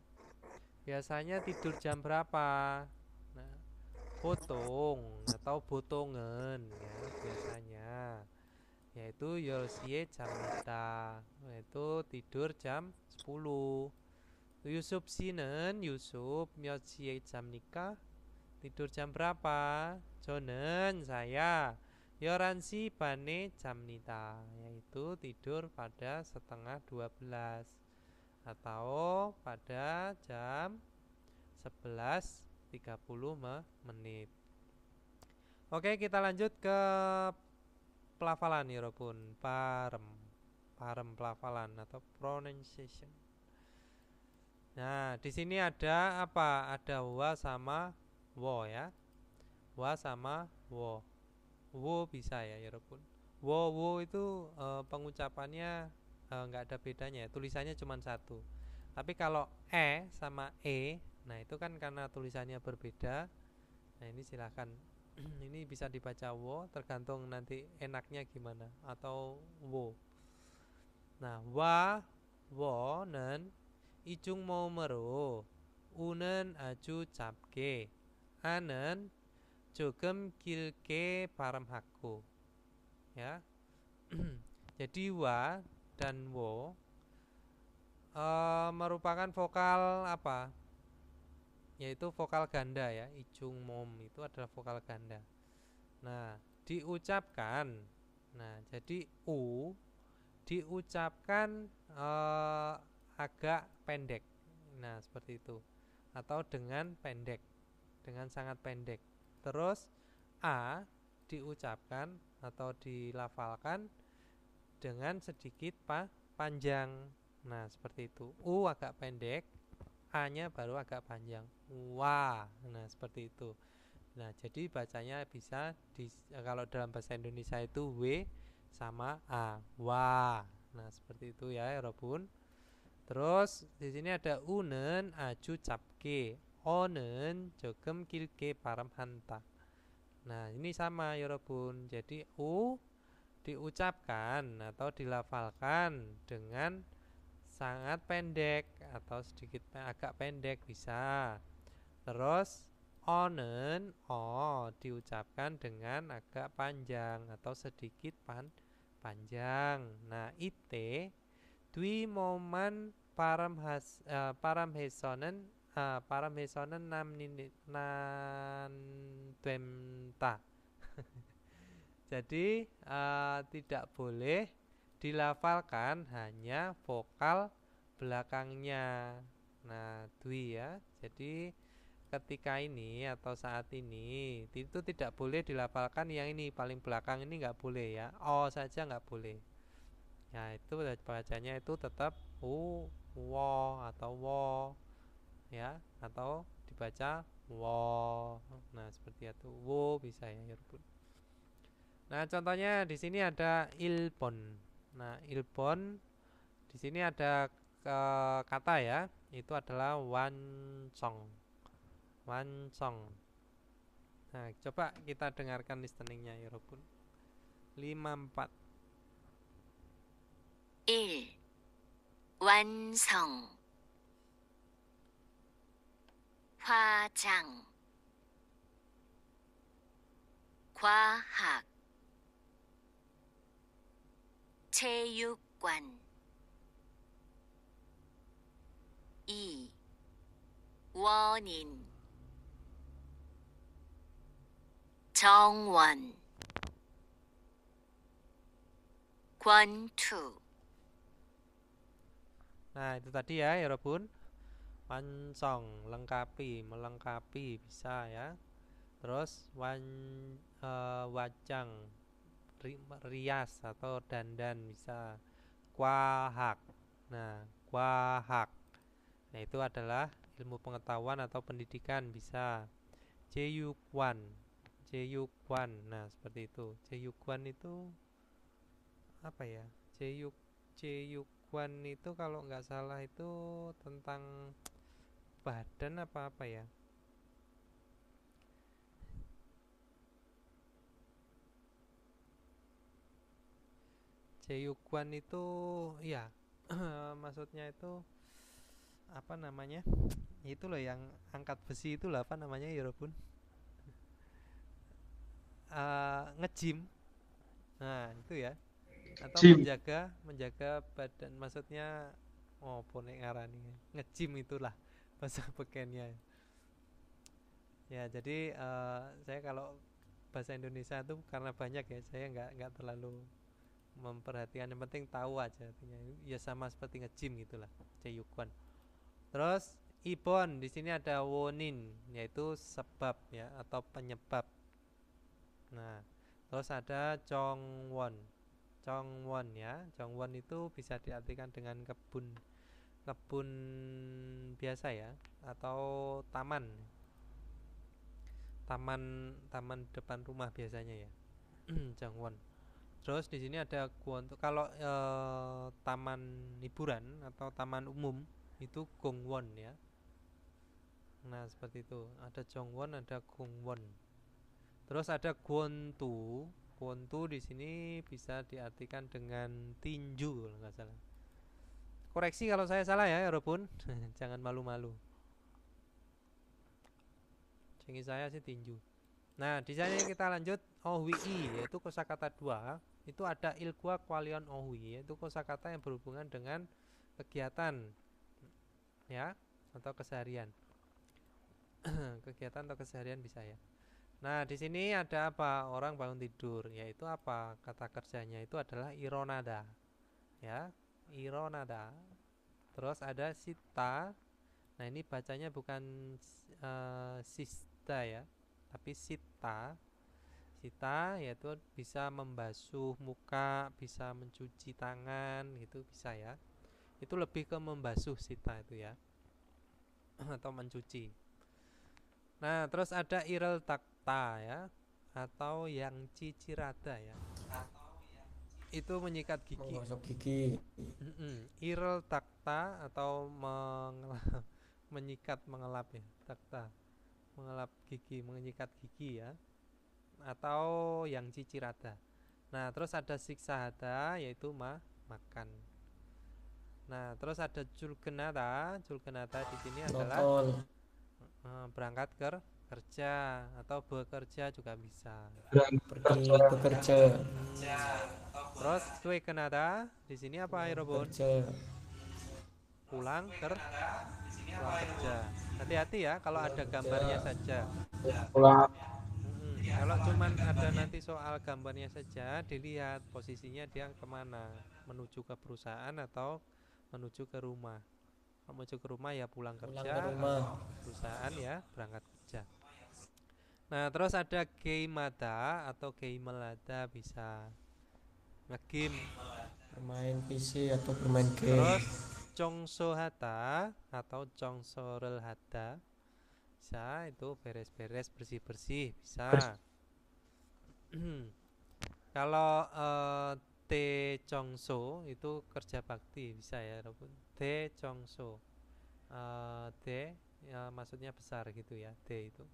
Biasanya tidur jam berapa? Nah, potong atau botongan ya biasanya. Yaitu yosie jam nita. Yaitu tidur jam 10. Yusuf Sinen, Yusuf myotsie jam nikah. Tidur jam berapa? Jonen saya Yoransi bane jam nita, yaitu tidur pada setengah 12 atau pada jam 11.30 menit. Oke, kita lanjut ke pelafalan ya Robun. Parem pelafalan atau pronunciation. Nah, di sini ada apa? Ada wa sama wo ya. Wa sama wo. Wo bisa ya Robun. Wo itu pengucapannya nggak ada bedanya. Tulisannya cuma satu. Tapi kalau sama nah itu kan karena tulisannya berbeda. Nah ini silahkan. Ini bisa dibaca wo, tergantung nanti enaknya gimana. Atau wo. Nah wo는 이중 모음으로 우는 아주 짧게, 아는 조금 길게 발음하고 ya. Jadi wa dan wo merupakan vokal apa? Yaitu vokal ganda ya. Ijung mom itu adalah vokal ganda. Nah, diucapkan. Nah, jadi u diucapkan agak pendek. Nah, seperti itu. Atau dengan pendek, dengan sangat pendek. Terus a diucapkan atau dilafalkan dengan sedikit panjang. Nah, seperti itu. U agak pendek, a-nya baru agak panjang. Wah. Nah, seperti itu. Nah, jadi bacanya bisa kalau dalam bahasa Indonesia itu w sama a. Wah. Nah, seperti itu ya, Robun. Terus di sini ada unen aju capke, onen jokem kilke param hanta. Nah ini sama ya Robun. Jadi u diucapkan atau dilafalkan dengan sangat pendek atau sedikit agak pendek bisa. Terus onen diucapkan dengan agak panjang atau sedikit panjang. Nah ite dwi moman paramhesonen nan twemta. Jadi tidak boleh dilafalkan hanya vokal belakangnya. Nah dwi ya. Jadi ketika ini atau saat ini itu tidak boleh dilafalkan yang ini paling belakang ini nggak boleh ya. O saja nggak boleh. Ya itu bacanya itu tetap wo atau wo ya, atau dibaca wo. Nah seperti itu wo bisa ya Robun. Nah contohnya di sini ada ilpon. Nah ilpon di sini ada kata ya, itu adalah wancong. Nah coba kita dengarkan listeningnya ya Robun. 54. 1. 완성 화장 과학 체육관 2. 원인 정원 권투 Nah, itu tadi ya, Yorobun. Wansong, lengkapi, melengkapi bisa ya. Terus wajang, rias atau dandan bisa. Kwahak. Nah, kwahak. Nah, itu adalah ilmu pengetahuan atau pendidikan bisa. Jeyukwan. Jeyukwan. Nah, seperti itu. Jeyukwan itu apa ya? Jeyukwan itu kalau nggak salah itu tentang badan apa ya? Jeyukwan itu ya maksudnya itu apa namanya? Itu loh yang angkat besi itu lah, apa namanya Yorobun? Nge-gym. Nah, itu ya. Atau Gym. menjaga badan, maksudnya bonek ngarani nge-gym itulah bahasa bekennya ya. Jadi saya kalau bahasa Indonesia itu karena banyak ya, saya nggak terlalu memperhatikan, yang penting tahu aja artinya. Ya sama seperti nge-gym gitulah, Jeyukwan. Terus ibon, di sini ada wonin, yaitu sebab ya atau penyebab. Nah, terus ada chongwon. Chongwon ya, Chongwon itu bisa diartikan dengan kebun biasa ya, atau taman depan rumah biasanya ya. Chongwon. Terus di sini ada Gwonto. Kalau taman hiburan atau taman umum itu Gongwon ya. Nah, seperti itu. Ada Chongwon, ada Gongwon. Terus ada Gwontu. Gwontu di sini bisa diartikan dengan tinju kalau nggak salah. Koreksi kalau saya salah ya, Yorobun. Jangan malu-malu. Seingat saya sih tinju. Nah, di sini kita lanjut ohwi, yaitu kosakata 2. Itu ada ilgua kwalion ohwi, yaitu kosakata yang berhubungan dengan kegiatan ya atau keseharian. Kegiatan atau keseharian bisa ya. Nah, di sini ada apa? Orang bangun tidur, yaitu apa? Kata kerjanya itu adalah ironada. Ya, ironada. Terus ada sita. Nah, ini bacanya bukan sista ya, tapi sita. Sita yaitu bisa membasuh muka, bisa mencuci tangan, gitu bisa ya. Itu lebih ke membasuh sita itu ya. Atau mencuci. Nah, terus ada irel takta ya, atau yang cicirada ya. Itu menyikat gigi. Menggosok gigi. Irel takta atau menyikat, mengelap ya, takta. Mengelap gigi, menyikat gigi ya. Atau yang cicirada. Nah, terus ada siksahada yaitu makan. Nah, terus ada julgenada. Julgenada di sini adalah berangkat kerja atau bekerja juga bisa. Pergi bekerja. Terus tuekenada di sini apa Yorobun? Pulang kerja. Hati-hati ya kalau ada gambarnya saja. Kalau cuman ada nanti soal gambarnya saja, dilihat posisinya dia kemana, menuju ke perusahaan atau menuju ke rumah. Menuju ke rumah ya pulang kerja, perusahaan ya berangkat kerja. Nah, terus ada geimada atau geimelada bisa nge-game, bermain PC atau bermain game. Terus chongsohata atau chongsorelhata bisa, itu beres-beres, bersih-bersih bisa. Kalau te chongso itu kerja bakti bisa ya, te chongso. Te ya, maksudnya besar gitu ya, te itu.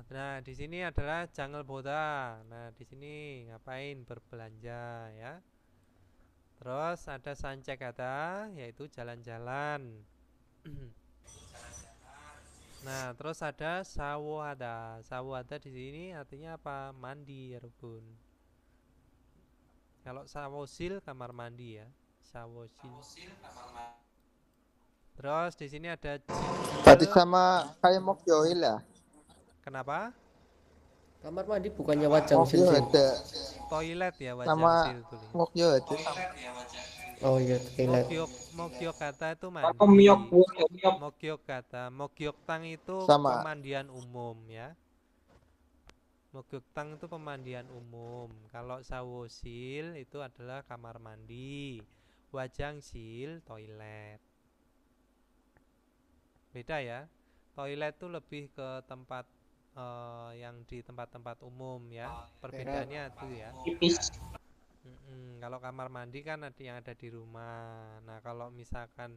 Nah, di sini adalah jangal boda. Nah, di sini ngapain? Berbelanja ya. Terus ada sancek ada, yaitu jalan-jalan. Nah, terus ada sawada. Sawada di sini artinya apa? Mandi ya, Rubun. Kalau sawosil kamar mandi ya. Sawosil. Terus di sini ada Berarti jingle. sama kayak Mokyoil ya? Kenapa? Kamar mandi bukannya wajang Mokyo sil. ada Toilet ya, sama wajang tulis. Mokyo ada sama. Oh iya, toilet. Mogyokata itu Kalau mandi. miok, miok. Mogyokata, Mogyoktang itu Sama. pemandian umum ya. Mogyoktang itu pemandian umum. Kalau sawosil itu adalah kamar mandi. Wajangsil toilet. Beda ya. Toilet itu lebih ke tempat yang di tempat-tempat umum ya. Perbedaannya itu ya. Tipis. Kalau kamar mandi kan ada yang ada di rumah. Nah, kalau misalkan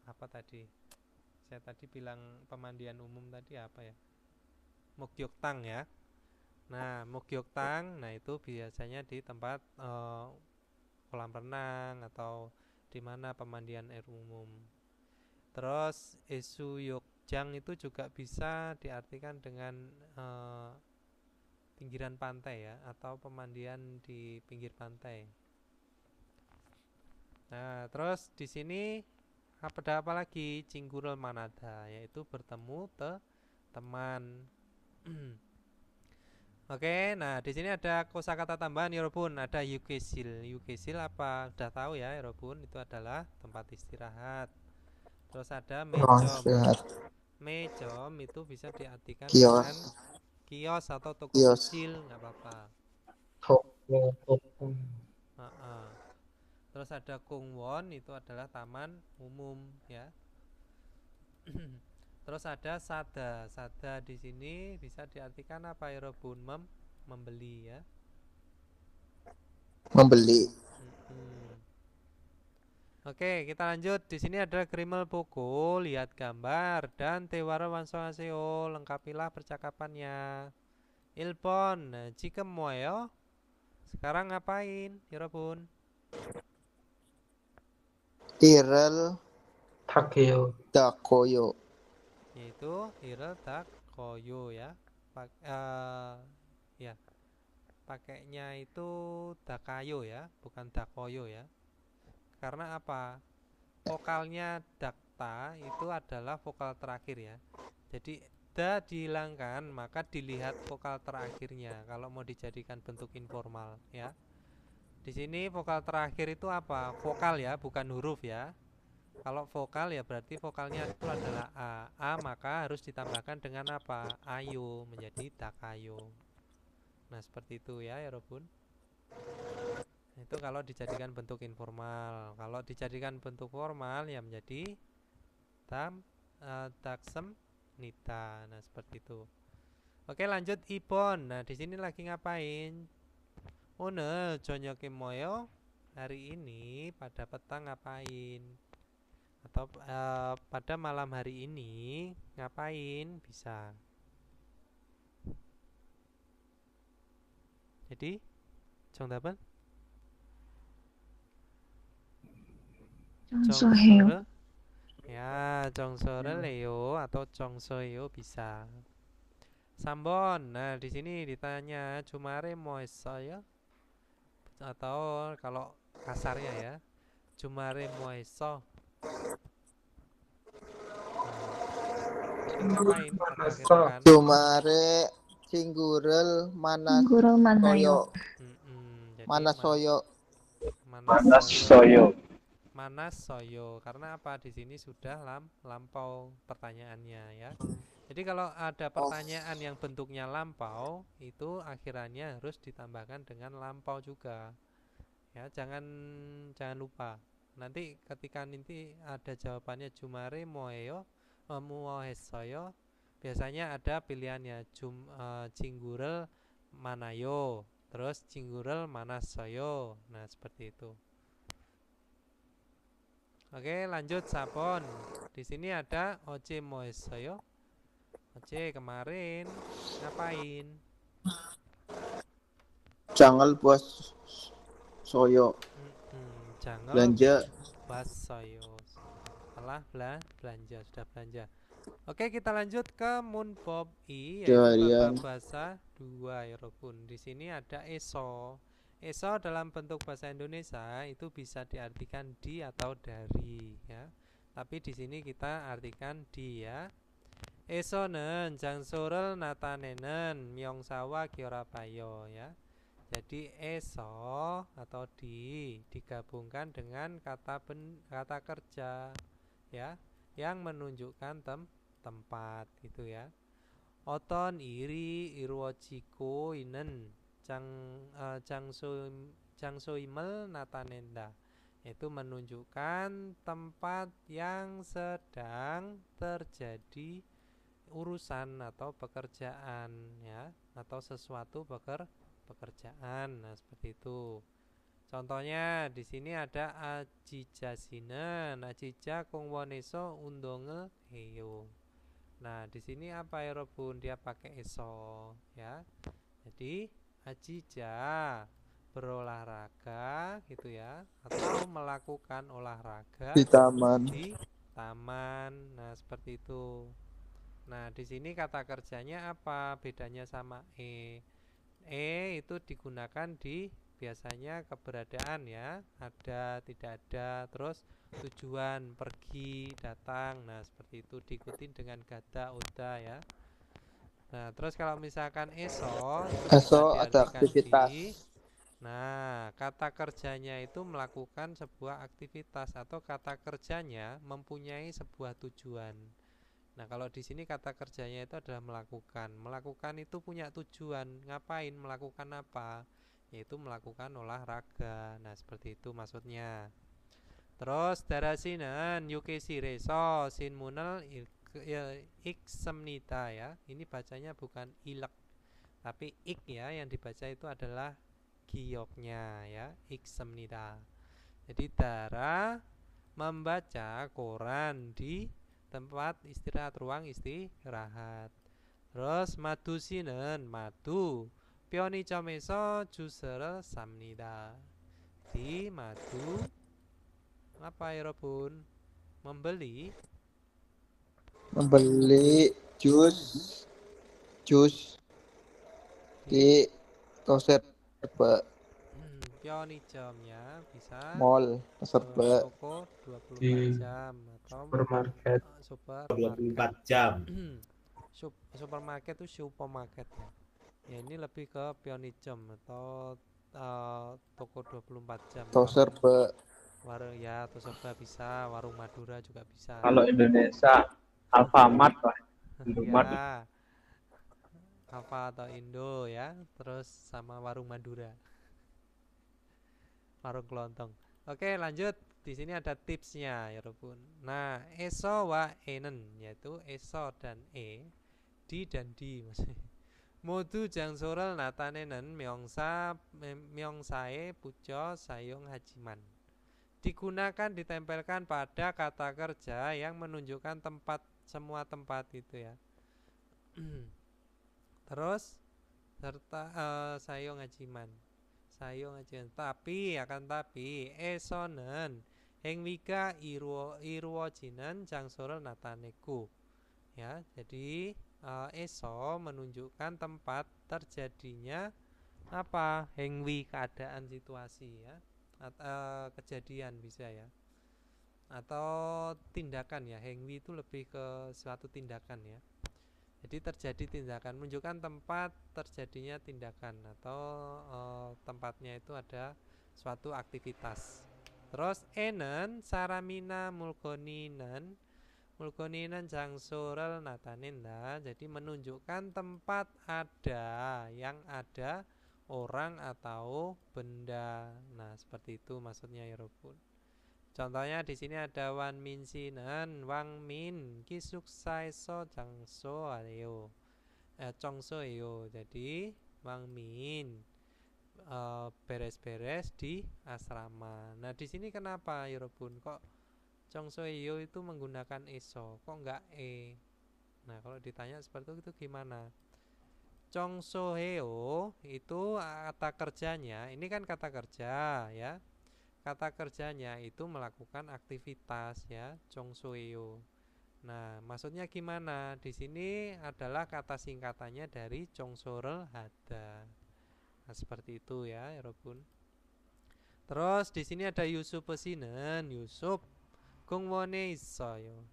apa tadi? Saya tadi bilang pemandian umum tadi apa ya? Mogyoktang ya. Nah, Mogyoktang, nah itu biasanya di tempat kolam renang atau di mana pemandian air umum. Terus Esuyokjang itu juga bisa diartikan dengan pinggiran pantai ya, atau pemandian di pinggir pantai. Nah, terus di sini ada apa lagi? Cinggurel manada, yaitu bertemu teman. Oke, nah di sini ada kosakata tambahan ya, Robun. Ada yukesil. Yukesil apa? Udah tahu ya, Robun, itu adalah tempat istirahat. Terus ada mejom. Mejom itu bisa diartikan dengan kios atau toko kecil, nggak apa-apa. Terus ada kungwon, itu adalah taman umum ya. Terus ada sada. Sada di sini bisa diartikan apa ya, Robun? Membeli ya. Membeli. Oke, kita lanjut. Di sini ada Grimel Poko, lihat gambar, dan Tewara Wansoaseo, lengkapilah percakapannya. Ilpon, jikem moyo. Sekarang ngapain, Hirobun? Irel Takeo. Dakoyo. Yaitu Irel Dakoyo ya. Ya. Pakainya itu Dakayo ya, bukan Dakoyo ya. Karena apa? Vokalnya dakta itu adalah vokal terakhir ya. Jadi da dihilangkan, maka dilihat vokal terakhirnya kalau mau dijadikan bentuk informal ya. Di sini vokal terakhir itu apa? Vokal ya, bukan huruf ya. Kalau vokal ya berarti vokalnya itu adalah a. A maka harus ditambahkan dengan apa? Ayo menjadi dakayo. Nah, seperti itu ya, Robun. Itu kalau dijadikan bentuk informal. Kalau dijadikan bentuk formal ya menjadi taksem nita. Nah, seperti itu. Oke, lanjut Ipon. Nah, di sini lagi ngapain? Oner jonyoke moyo. Hari ini pada petang ngapain? Atau pada malam hari ini ngapain? Bisa. Jadi, 정답은 정서해요. Ya, 정서를해요 atau 정서해요 bisa. 3번. Nah, di sini ditanya 주말에 뭐 했어요? Atau kalau kasarnya ya, 주말에 뭐 했어? Ngapain pada akhir pekan? Jumare Cinggurel Manas Guru Soyo. manayo. Jadi Manas Soyo. Manas Soyo. Manas Soyo. Karena apa? Di sini sudah lampau pertanyaannya ya. Jadi kalau ada pertanyaan yang bentuknya lampau, itu akhirannya harus ditambahkan dengan lampau juga. Ya, jangan lupa. Nanti ketika nanti ada jawabannya Jumare moeyo, muohesoyo, biasanya ada pilihannya Cinggurel manayo, terus Cinggurel manasoyo. Nah, seperti itu. Oke, lanjut Sapon. Di sini ada Oce moesoyo. Oce kemarin ngapain? Jangan puas soyo Jangan belanja. basayo. Salah belanja, sudah belanja. Oke, kita lanjut ke Munbob I, yaitu Seharian. bapak bahasa 2 ya Robun. Di sini ada eso. Eso dalam bentuk bahasa Indonesia itu bisa diartikan di atau dari ya. Tapi di sini kita artikan di ya. Esonen jangsorel natanenen myongsawa kyorapayo ya. Jadi eso atau digabungkan dengan kata kerja ya yang menunjukkan tempat gitu ya. Oton iri irwojiko inen jangsoimel natanenda, itu menunjukkan tempat yang sedang terjadi urusan atau pekerjaan ya, atau sesuatu pekerjaan. Nah, seperti itu. Contohnya di sini ada ajijasinen, ajija kungwoneso undonge heyo. Nah, di sini apa ya Robun? Dia pakai eso ya. Jadi ajija berolahraga gitu ya, atau melakukan olahraga Di taman. di taman. Nah, seperti itu. Nah, di sini kata kerjanya apa? Bedanya sama itu digunakan di biasanya keberadaan ya, ada, tidak ada, terus tujuan, pergi, datang. Nah, seperti itu diikuti dengan gada, oda ya. Nah, terus kalau misalkan eso itu bisa Eso ada diartikan aktivitas. di. Nah, kata kerjanya itu melakukan sebuah aktivitas atau kata kerjanya mempunyai sebuah tujuan. Nah, kalau di sini kata kerjanya itu adalah melakukan. Melakukan itu punya tujuan. Ngapain? Melakukan apa? Yaitu melakukan olahraga. Nah, seperti itu maksudnya. Terus darasinen yuki sireso sinmunel iksemnita ya. Ini bacanya bukan ilek, tapi ik ya, yang dibaca itu adalah gioknya ya, iksemnita. Jadi Dara membaca koran di tempat istirahat, ruang istirahat. Terus madu sinen, madu pioni comeso juser samnida. Di madu apa ya Robun? Membeli jus di toser pioni jam ya, bisa mall serba toko 24 Di jam atau supermarket. supermarket. 24 jam. Supermarket itu supermarket ya. Ya ini lebih ke pionicum atau toko 24 jam. toser Warung ya, atau serba bisa, warung Madura juga bisa. Kalau Indonesia Alfamart lah. Indomaret. Ya, apa atau Indo ya, terus sama warung Madura, warung kelontong. Oke, lanjut. Di sini ada tipsnya ya Robun. Nah, eso wa enen, yaitu eso dan di dan di maksudnya. Modu jangsorel natanenen myongsae pujo sayong hajiman. Digunakan ditempelkan pada kata kerja yang menunjukkan tempat, semua tempat itu ya. Terus serta sayong hajiman. Tapi esonen hengwika irwo jinan jangsorel nataneku ya. Jadi eso menunjukkan tempat terjadinya apa? Hengwi, keadaan, situasi ya. Kejadian bisa ya, atau tindakan ya. Hengwi itu lebih ke suatu tindakan ya. Jadi terjadi tindakan, menunjukkan tempat terjadinya tindakan, atau tempatnya itu ada suatu aktivitas. Terus enen saramina mulkoninen jangsorel natanenda, jadi menunjukkan tempat ada, yang ada orang atau benda. Nah, seperti itu maksudnya ya Robun. Contohnya di sini ada wan min sinan wang min kisuk saiso jangso ayo congso ayo. Jadi wang min beres-beres di asrama. Nah, di sini kenapa ya Robun kok congso ayo itu menggunakan eso, kok enggak Nah, kalau ditanya seperti itu gimana? Chongsoheo itu kata kerjanya, ini kan kata kerja ya. Kata kerjanya itu melakukan aktivitas ya, chongsoheo. Nah, maksudnya gimana? Di sini adalah kata singkatannya dari chongsorel hada. Nah, seperti itu ya, Robun. Terus di sini ada Yusuf pesinen, Yusuf kungwone isoyo.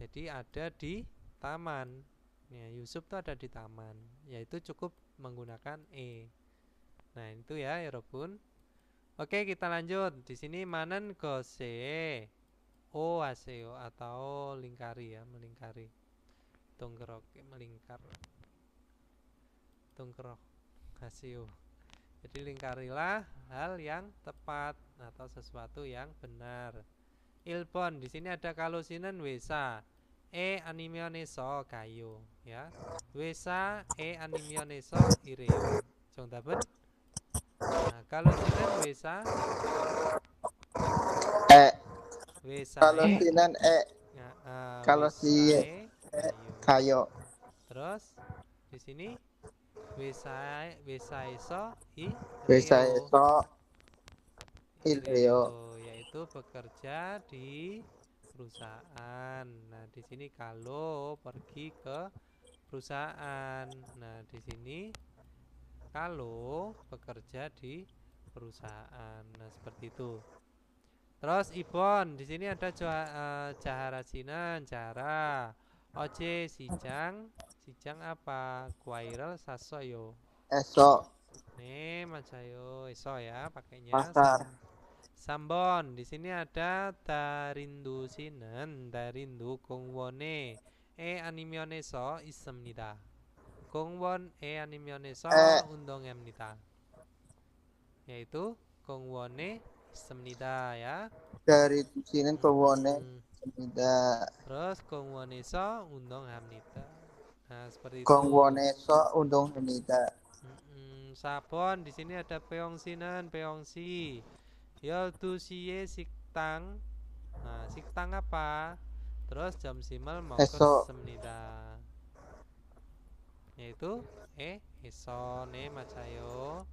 Jadi ada di taman. Ya, Yusuf tuh ada di taman. Yaitu cukup menggunakan e. Nah, itu ya, Robun. Oke, kita lanjut. Di sini manen gose o aseo atau lingkari ya, melingkari. Tungkerok melingkar. Tungkerok aseo. Jadi lingkarilah hal yang tepat atau sesuatu yang benar. Ilpon di sini ada kalosinen wesa animioneso kayo ya. Wesa animioneso ireo. Jongdapen. Nah, kalosinen wesa wesa Kalau sinan ya, kalau si kayo. kayo Terus di sini wesa eso bisa ireo. esok Ireo, ileo yaitu bekerja di perusahaan. Nah, di sini kalau pergi ke perusahaan. Nah, di sini kalau bekerja di perusahaan. Nah, seperti itu. Terus Ibon, di sini ada jaharasinan, jara. Oce sijang, sijang apa? Kuairel sasoyo. esok Nih, macayo eso ya pakainya. pasar Sambon, di sini ada darindu sinen, darindu 공원에 animion에서 있습니다. 공원에 animion에서 운동합니다. 여의도 공원에 있습니다 ya. dari sinan ke wone tidak Terus 공원에서 운동합니다. Nah, seperti itu. kongwoneso undong tidak Sabon, di sini ada peongsinan, peongsi. Yoldusiye siktang. Nah, siktang apa? Terus jam simal esok semnida. Yaitu eso ne macayo.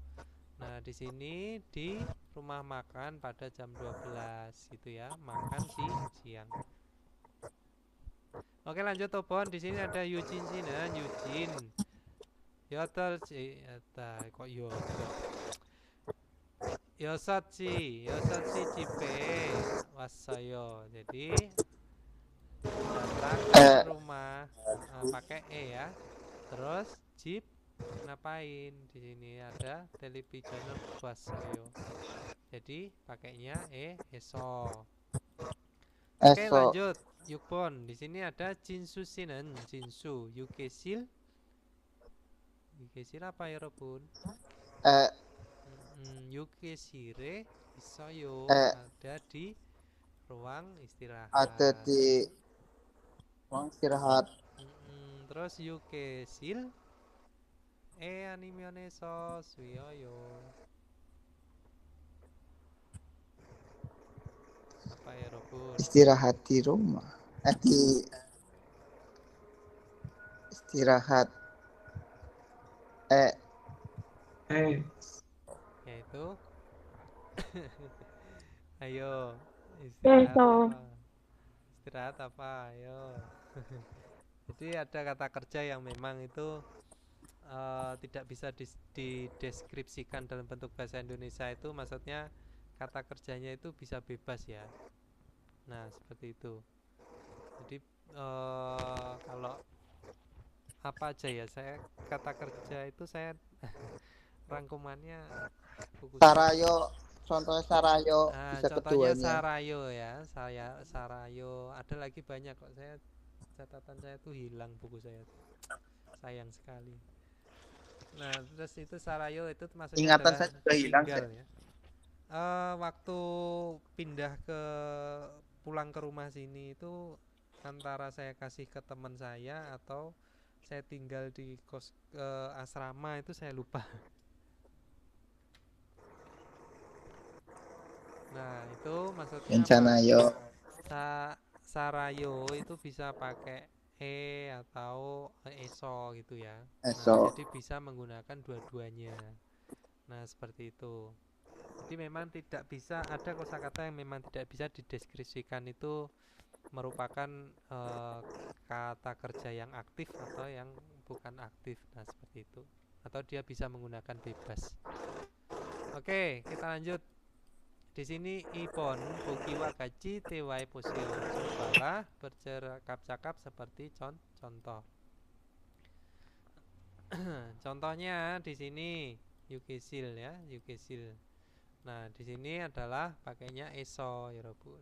Nah, di sini di rumah makan pada jam 12 gitu ya, makan siang. Oke, lanjut Tobon. Di sini ada Eugene Sinan, Eugene. Yotel kok yotel. Yosatsi cipe wasayo. Jadi datang ke rumah pakai ya. Terus jeep ngapain? Di sini ada television wasayo. Jadi pakainya eso. Oke, lanjut. Yukbon. Di sini ada jinsu sinen, jinsu yukesil. Yukesil apa ya, Robun? Yukesire isoyo ada di ruang istirahat. ada di ruang istirahat. Terus yukesil animioneso suyoyo. Apa ya, Robun? Istirahat di rumah. Di istirahat Yaitu ayo istirahat apa? Istirahat apa? Ayo. Jadi ada kata kerja yang memang itu tidak bisa dideskripsikan dalam bentuk bahasa Indonesia itu, maksudnya kata kerjanya itu bisa bebas ya. Nah, seperti itu. Jadi kalau apa aja ya, saya kata kerja itu saya rangkumannya sarayo, contohnya sarayo bisa contohnya keduanya. sarayo ya, sarayo. Ada lagi banyak kok, saya catatan saya tuh hilang buku saya, sayang sekali. Nah, terus itu sarayo itu maksudnya Ingatan saya juga hilang ya. Waktu pindah pulang ke rumah sini itu antara saya kasih ke teman saya atau saya tinggal di kos asrama itu saya lupa. Nah, itu maksudnya Rencanayo. sarayo itu bisa pakai atau eso gitu ya. Eso. Nah, jadi bisa menggunakan dua-duanya. Nah, seperti itu. Jadi memang tidak bisa ada kosakata yang memang tidak bisa dideskripsikan itu merupakan kata kerja yang aktif atau yang bukan aktif. Nah, seperti itu. Atau dia bisa menggunakan bebas. Oke, kita lanjut. Di sini ipon buki wakaci tewai posio. Cobalah bercakap-cakap seperti contoh. Contohnya di sini yukesil ya, yukesil. Nah, di sini adalah pakainya eso ya, Robun.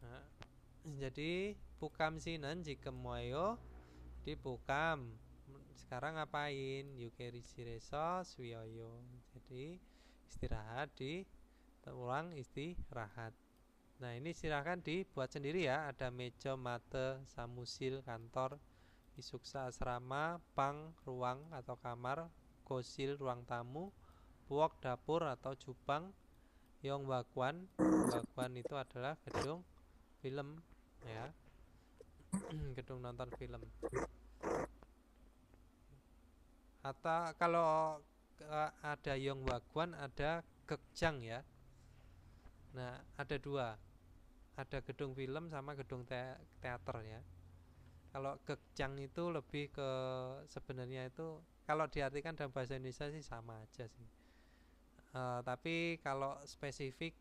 Nah, jadi pukam sinan jika moyo di pukam. Sekarang ngapain? Yukerisireso suyoyo. Jadi istirahat di ulang istirahat. Nah, ini silahkan dibuat sendiri ya. Ada meja, mate, samusil, kantor, isuksa asrama, pang, ruang atau kamar, gosil, ruang tamu, puok, dapur atau jubang, yong wakwan. Wakwan itu adalah gedung film ya. Gedung nonton film. Atau kalau ada yong wakwan, ada gekjang ya. Nah, ada dua. Ada gedung film sama gedung teater ya. Kalau gekjang itu lebih ke sebenarnya itu kalau diartikan dalam bahasa Indonesia sih sama aja sih. Tapi kalau spesifik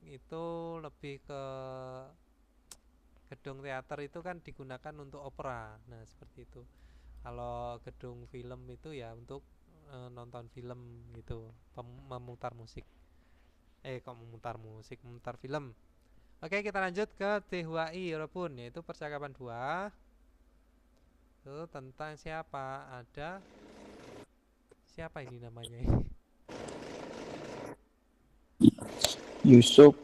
itu lebih ke gedung teater itu kan digunakan untuk opera. Nah, seperti itu. Kalau gedung film itu ya untuk nonton film gitu, memutar musik. Kok memutar musik, memutar film. Oke, kita lanjut ke Tehwai Yorobun, yaitu percakapan 2. Itu tentang siapa? Ada siapa ini namanya? Yusuf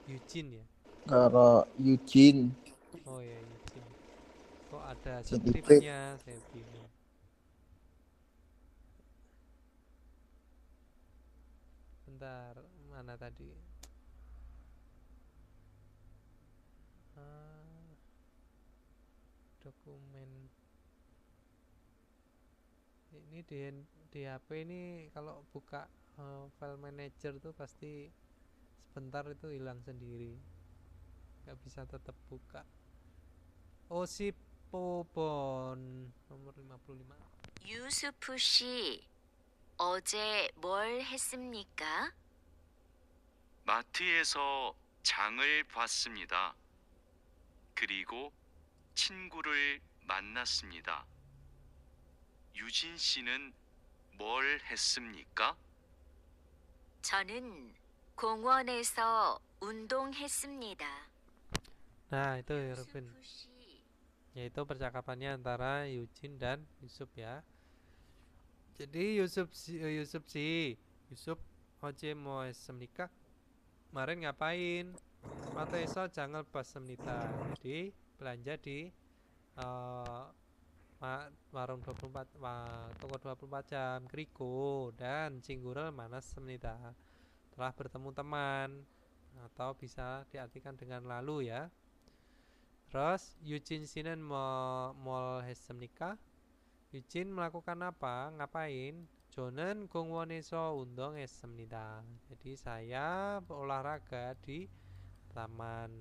Eugene ya. karo Eugene. Oh ya, Eugene. Kok ada Jadi stripnya? Saya bingung. Bentar, mana tadi? Dokumen. Ini di HP ini kalau buka file manager tuh pasti sebentar itu hilang sendiri. Gak bisa tetap buka. Osipobon nomor 55. 유수프 씨, 어제 뭘 했습니까? 마트에서 장을 봤습니다. 그리고 친구를 만났습니다. 유진 씨는 뭘 했습니까? 저는 공원에서 운동했습니다. Nah, itu ya Ruben. 유수프 씨, Yaitu percakapannya antara Eugene dan Yusuf ya. Jadi Yusuf Oce mau semnika kemarin ngapain? Mata eso jangan pas semnita. Jadi belanja di warung 24 toko 24 jam Kriko dan Cinggurel Manas semnita. Telah bertemu teman atau bisa diartikan dengan lalu ya. Terus Eugene Sinen mall hesemnika. Eugene melakukan apa? Ngapain? Jonen gongwoneso undong hesemnida. Jadi saya berolahraga di taman.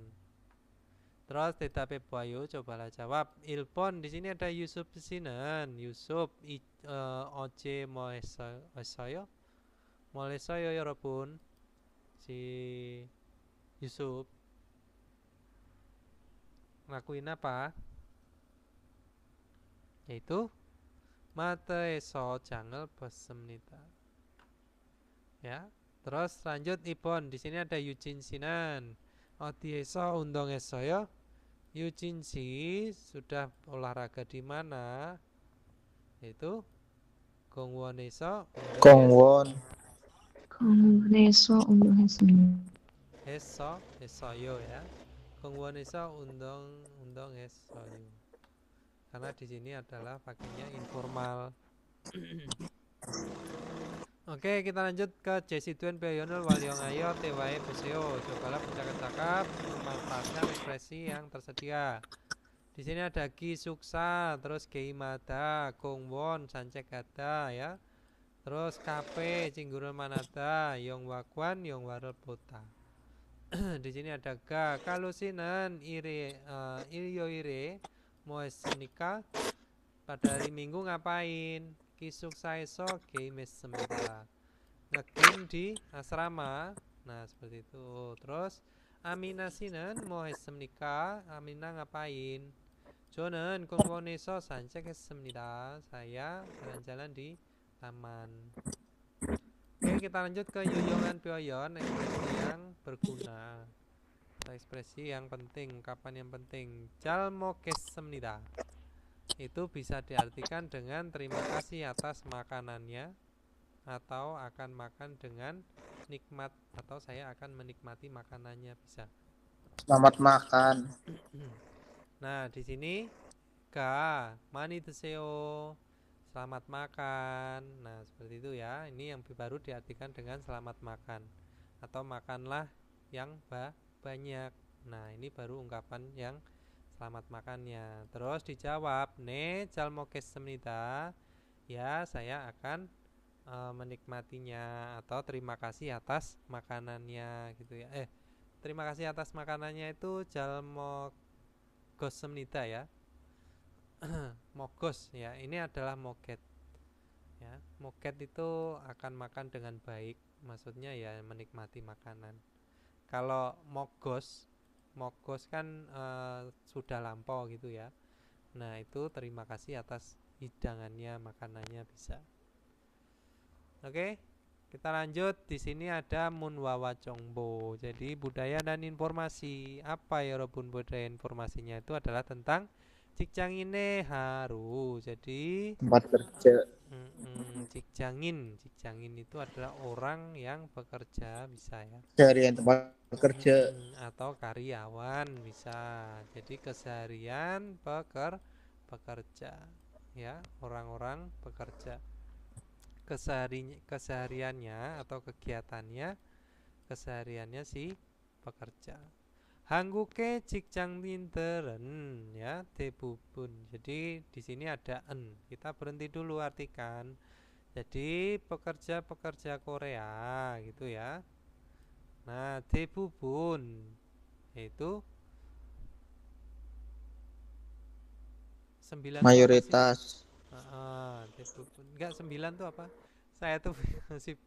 Terus tetapi Bayu cobalah jawab. Ilpon di sini ada Yusuf Sinen. Yusuf oce moesoyo. Moesoyo yorobun. Si Yusuf ngelakuin apa? Yaitu mata eso jangal besemnita. Ya. Terus lanjut Ipon. Di sini ada Eugene Sinan. Odi eso undong eso ya. Eugene si sudah olahraga di mana? Yaitu Gongwon eso. Gongwon. 공원에서 운동했습니다. Esoyo ya. Gongwonesa undong esoyo. Karena di sini adalah pakainya informal. Oke, kita lanjut ke Jesituan Peyonul Walyong Ayo Tewae Beseo. Cobalah bercakap-cakap memanfaatkan ekspresi yang tersedia. Di sini ada Ki Suksa, terus Geimada, Kongwon, Sancek Gada ya. Terus KP, Cinggurul Manada, Yong Wakwan, Yong Warel Bota. Di sini ada Ga, Kalusinan, Ire, Moesenika. Pada hari Minggu ngapain? Kisuk Saiso Games Semita. Ngegame di asrama. Nah, seperti itu. Terus Amina Sinan Moesem nikah. Amina ngapain? Jonen Kongwoneso Sancek Semita. Saya jalan-jalan di taman. Oke, kita lanjut ke Yuyongan Pyoyon, ekspresi yang berguna. Ekspresi yang penting, kapan yang penting? Jalmo Kesemnida. Itu bisa diartikan dengan terima kasih atas makanannya, atau akan makan dengan nikmat, atau saya akan menikmati makanannya, bisa. Selamat makan. Nah, di sini Ga mani deseo, selamat makan. Nah, seperti itu ya. Ini yang baru diartikan dengan selamat makan, atau makanlah yang banyak. Nah, ini baru ungkapan yang selamat makannya. Terus dijawab, ne jalmo kesemnida. Ya, saya akan menikmatinya, atau terima kasih atas makanannya gitu ya. Terima kasih atas makanannya itu jalmo gosemnida ya. Mogos ya, ini adalah moget ya. Moget itu akan makan dengan baik, maksudnya ya menikmati makanan. Kalau mogos kan sudah lampau gitu ya. Nah, itu terima kasih atas hidangannya, makanannya, bisa. Oke, kita lanjut. Di sini ada Munwawa Chongbo. Jadi budaya dan informasi. Apa ya Robun budaya informasinya? Itu adalah tentang Cikjangine haru. Jadi Tempat kerja. Cikjangin itu adalah orang yang bekerja, bisa ya. Seharian tempat kerja. Atau karyawan, bisa. Jadi keseharian bekerja ya, orang-orang bekerja. Kesehariannya atau kegiatannya, kesehariannya si pekerja. Hangguke Cikjang Tinteren ya, debubun. Jadi di sini ada en. Kita berhenti dulu artikan. Jadi pekerja Korea gitu ya. Nah, debubun yaitu 9 Mayoritas. Debubun. Enggak, 9 tuh apa? Saya tuh masih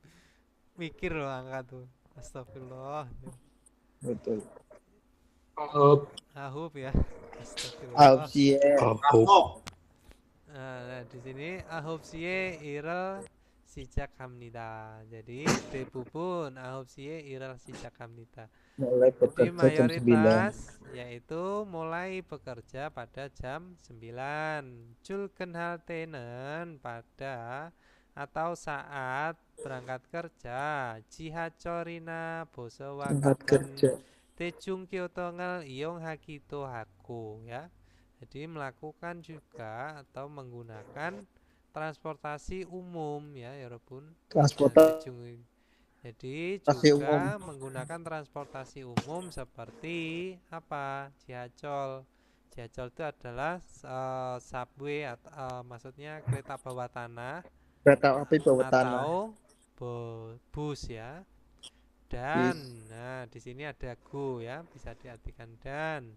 mikir loh angka tuh. Astagfirullah. Betul. Ahub ya. Astagfirullah. Ahub. Nah, di sini ahub sie irel sijak hamnida. Jadi debubun ahub sie irel sijak hamnida. Mulai Jadi bekerja jam 9. mayoritas yaitu mulai bekerja pada jam 9. Julken haltenen pada atau saat berangkat kerja. Jihacorina boso Tempat wakaken kerja. tejung kyotongel iong hakito haku ya. Jadi melakukan juga atau menggunakan transportasi umum ya Robun. Transportasi Jadi umum. juga menggunakan transportasi umum seperti apa? Jiacol. Jiacol itu adalah subway atau maksudnya kereta bawah tanah. Kereta api bawah tanah. Atau bus ya. Dan nah di sini ada go ya, bisa diartikan dan.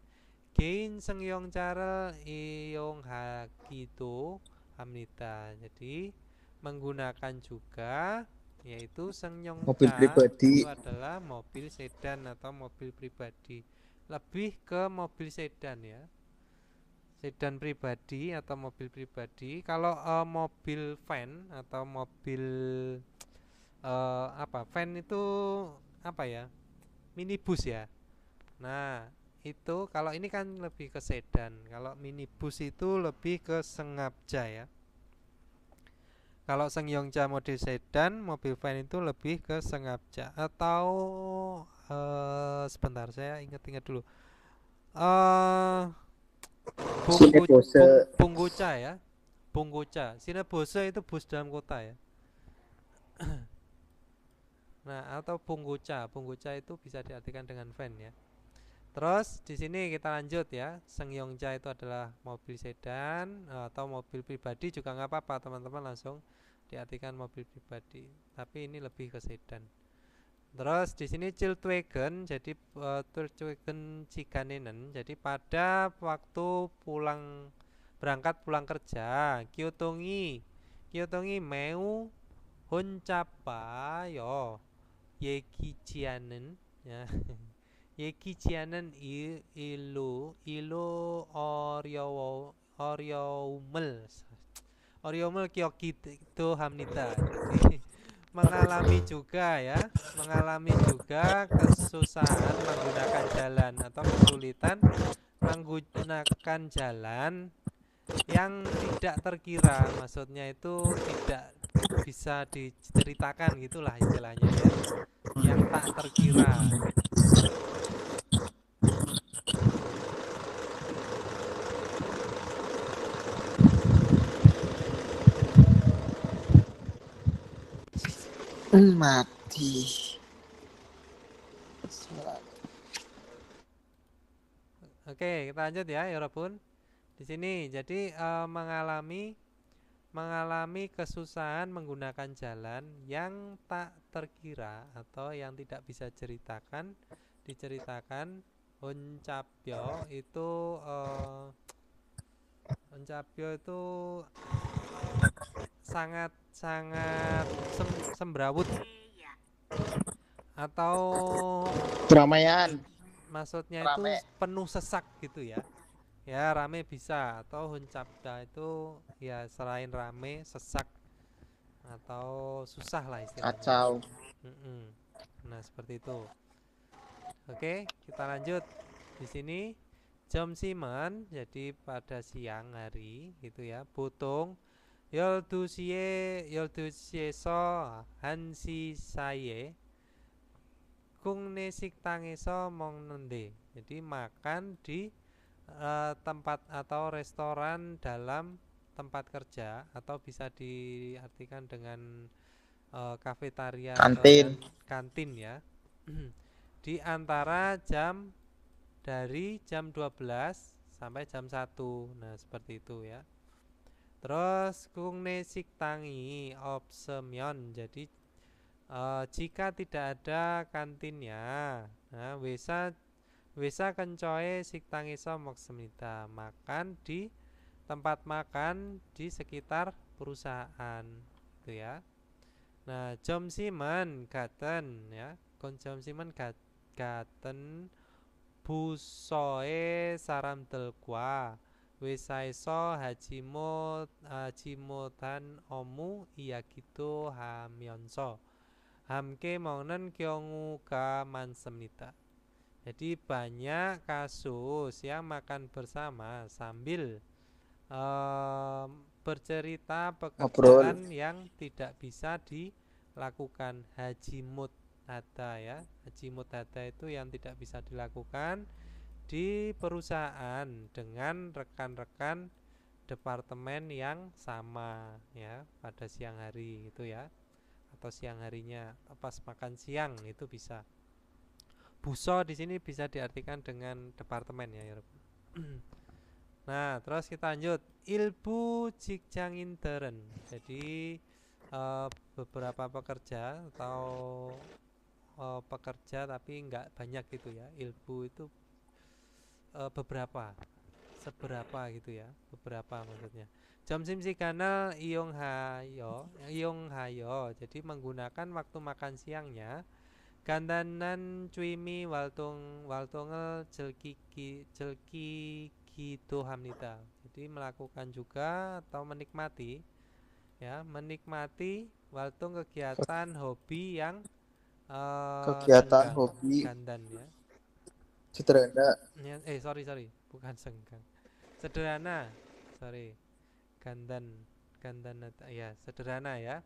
Gein sengyong cara iyong hakito amnita. Jadi menggunakan juga yaitu sengyongca, mobil pribadi. itu adalah mobil sedan atau mobil pribadi. Lebih ke mobil sedan ya. Sedan pribadi atau mobil pribadi. Kalau mobil van atau mobil van itu apa ya? Minibus ya. Nah, itu kalau ini kan lebih ke sedan. Kalau minibus itu lebih ke sengapja ya. Kalau sengyongja model sedan, mobil van itu lebih ke sengapja. Atau sebentar saya ingat-ingat dulu. Bunggoca ya. Bunggoca. Sinebose itu bus dalam kota ya. Nah, atau bungguca. Bungguca itu bisa diartikan dengan van ya. Terus di sini kita lanjut ya. Sengyongja itu adalah mobil sedan atau mobil pribadi juga nggak apa-apa, teman-teman langsung diartikan mobil pribadi. Tapi ini lebih ke sedan. Terus di sini Chiltwagen, jadi Chiltwagen Chiganenen. Jadi pada waktu berangkat pulang kerja, Kyotongi meu Honcapa yo Yekijianen ya. Yekijianen ilu Oryoumel Kyoki itu Hamnita. Jadi mengalami juga kesusahan menggunakan jalan atau kesulitan menggunakan jalan yang tidak terkira, maksudnya itu tidak bisa diceritakan gitulah istilahnya ya, yang tak terkira. Mati. Oke, kita lanjut ya, Yorobun. Di sini jadi mengalami kesusahan menggunakan jalan yang tak terkira atau yang tidak bisa diceritakan. Honcapyo itu sangat sembrawut atau Keramaian. maksudnya Rame. itu penuh sesak gitu ya. Ya, rame bisa, atau Honcapda itu ya selain rame, sesak atau susah lah istilahnya. Kacau. Nah, seperti itu. Oke, kita lanjut. Di sini 점심은 jadi pada siang hari gitu ya. 보통 12시에서 1시 사이에 국내 식당에서 먹는데. Jadi makan di tempat atau restoran dalam tempat kerja, atau bisa diartikan dengan kafetaria Kantin. atau kantin ya. Di antara dari jam 12 sampai jam 1. Nah, seperti itu ya. Terus 국내 식당이 없으면, jadi jika tidak ada kantinnya, nah Wesa kencoe 식당에서 먹습니다. Makan di tempat makan di sekitar perusahaan gitu ya. Nah, 점심은 같은 ya, 점심은 같은 부서의 사람들과 회사에서 하지 못한 업무 이야기도 하면서 함께 먹는 경우가 많습니다. Jadi banyak kasus yang makan bersama sambil bercerita pekerjaan yang tidak bisa dilakukan. Hajimut hada ya. Hajimut hada itu yang tidak bisa dilakukan di perusahaan dengan rekan-rekan departemen yang sama ya pada siang hari itu ya, atau siang harinya pas makan siang itu bisa. Buso di sini bisa diartikan dengan departemen ya. Nah, terus kita lanjut. Ilbu 직장인들은, jadi beberapa pekerja atau pekerja tapi enggak banyak gitu ya. Ilbu itu seberapa gitu ya, beberapa maksudnya. 점심시간을 이용하여, jadi menggunakan waktu makan siangnya 간단한 취미 활동을 즐기기도 합니다. Jadi melakukan juga atau menikmati waltung kegiatan hobi yang kegiatan hobi gandan ya. sederhana. Sorry, bukan senggang. Sederhana. Gandan ya, sederhana ya.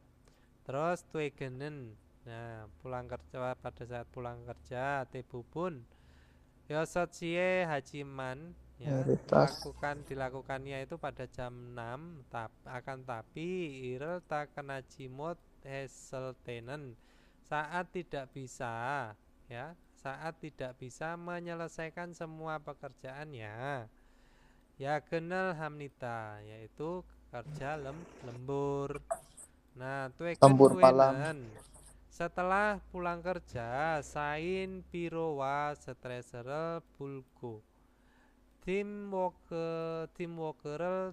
Terus tuegenen. Nah, pada saat pulang kerja tebubun yosotsie hajiman ya, dilakukannya itu pada jam 6, tapi irel tak kena jimot heseltenen saat tidak bisa, ya, saat tidak bisa menyelesaikan semua pekerjaannya. Ya kenal hamnita, yaitu kerja lembur. Nah, tueken Lembur palam. kuenen. Setelah pulang kerja, sain pirowa stresserel bulgo. Teamworker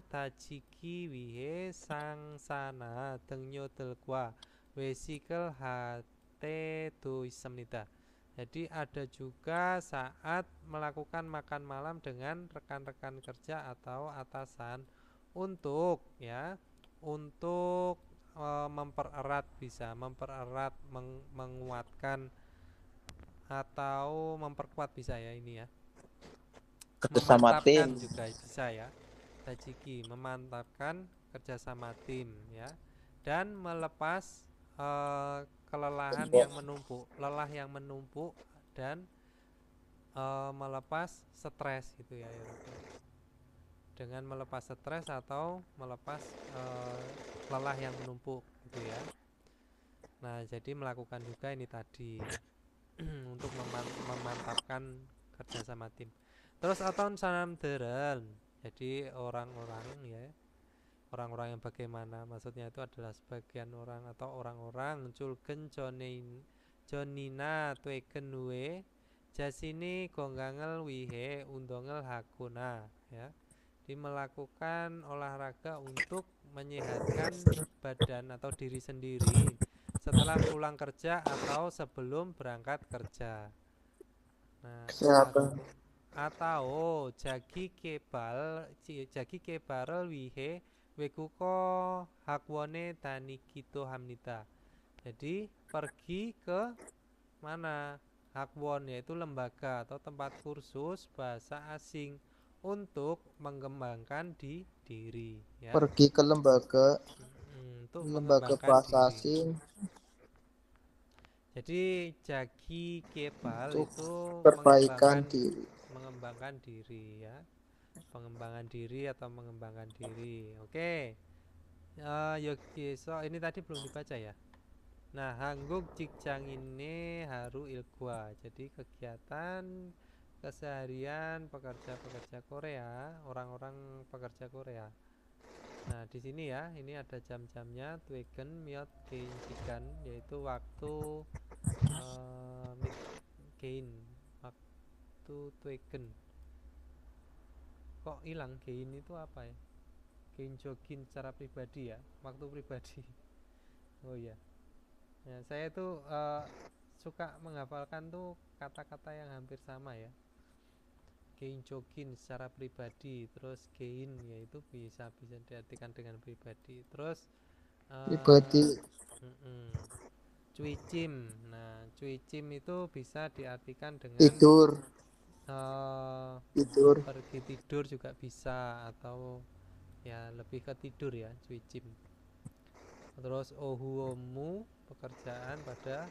tajiki wihe sangsana tengyo telkwa wesikel hate doisemnita. Jadi ada juga saat melakukan makan malam dengan rekan-rekan kerja atau atasan untuk mempererat, bisa mempererat, menguatkan atau memperkuat, bisa ya ini ya. Kerjasama Memantapkan tim. juga bisa ya. Tajiki memantapkan kerjasama tim ya, dan melepas kelelahan yang menumpuk, lelah yang menumpuk, dan melepas stres gitu ya. Dengan melepas stres atau melepas lelah yang menumpuk gitu ya. Nah, jadi melakukan juga ini tadi untuk memantapkan kerjasama tim. Terus aton sanam deren, jadi orang-orang ya, orang-orang yang bagaimana, maksudnya itu adalah sebagian orang atau orang-orang culken jonina tueken we jasini gonggangel wihe undongel hakuna ya. Melakukan olahraga untuk menyehatkan badan atau diri sendiri setelah pulang kerja atau sebelum berangkat kerja. Nah, atau jagi kebal wihe wekuko hakwone tanikito hamnita. Jadi pergi ke mana? Hakwon, yaitu lembaga atau tempat kursus bahasa asing untuk mengembangkan diri ya. Pergi ke lembaga Untuk lembaga mengembangkan bahasa diri. asing. Jadi jagi kebal itu Perbaikan diri. mengembangkan diri ya. Pengembangan diri atau mengembangkan diri. Oke. Yogi, so ini tadi belum dibaca ya. Nah, hangguk jikjang ini haru ilgwa. Jadi kegiatan keseharian pekerja-pekerja Korea, orang-orang pekerja Korea. Nah, di sini ya, ini ada jam-jamnya tueken miot gain jikan, yaitu waktu gain, waktu tueken. Kok hilang gain itu apa ya? Gain jogging secara pribadi ya, waktu pribadi. Oh iya. Ya, saya tuh suka menghafalkan tuh kata-kata yang hampir sama ya. Gain jogging secara pribadi, terus gain yaitu bisa diartikan dengan pribadi. Terus Pribadi. cuicim. Nah, cuicim itu bisa diartikan dengan Tidur. Tidur. Pergi tidur juga bisa, atau ya lebih ke tidur ya, cuicim. Terus ohuomu, pekerjaan pada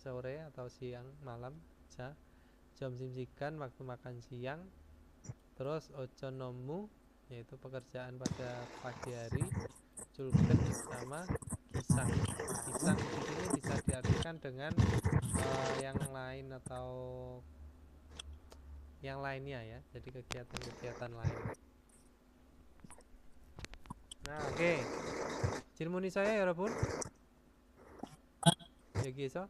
sore atau siang malam, jam simsikan, waktu makan siang. Terus ojonomu, yaitu pekerjaan pada pagi hari. Culken sama kisang. Kisang di sini bisa diartikan dengan yang lain atau yang lainnya ya. Jadi kegiatan-kegiatan lain. Nah, oke. Cilmuni saya ya Rabun. Ya gitu.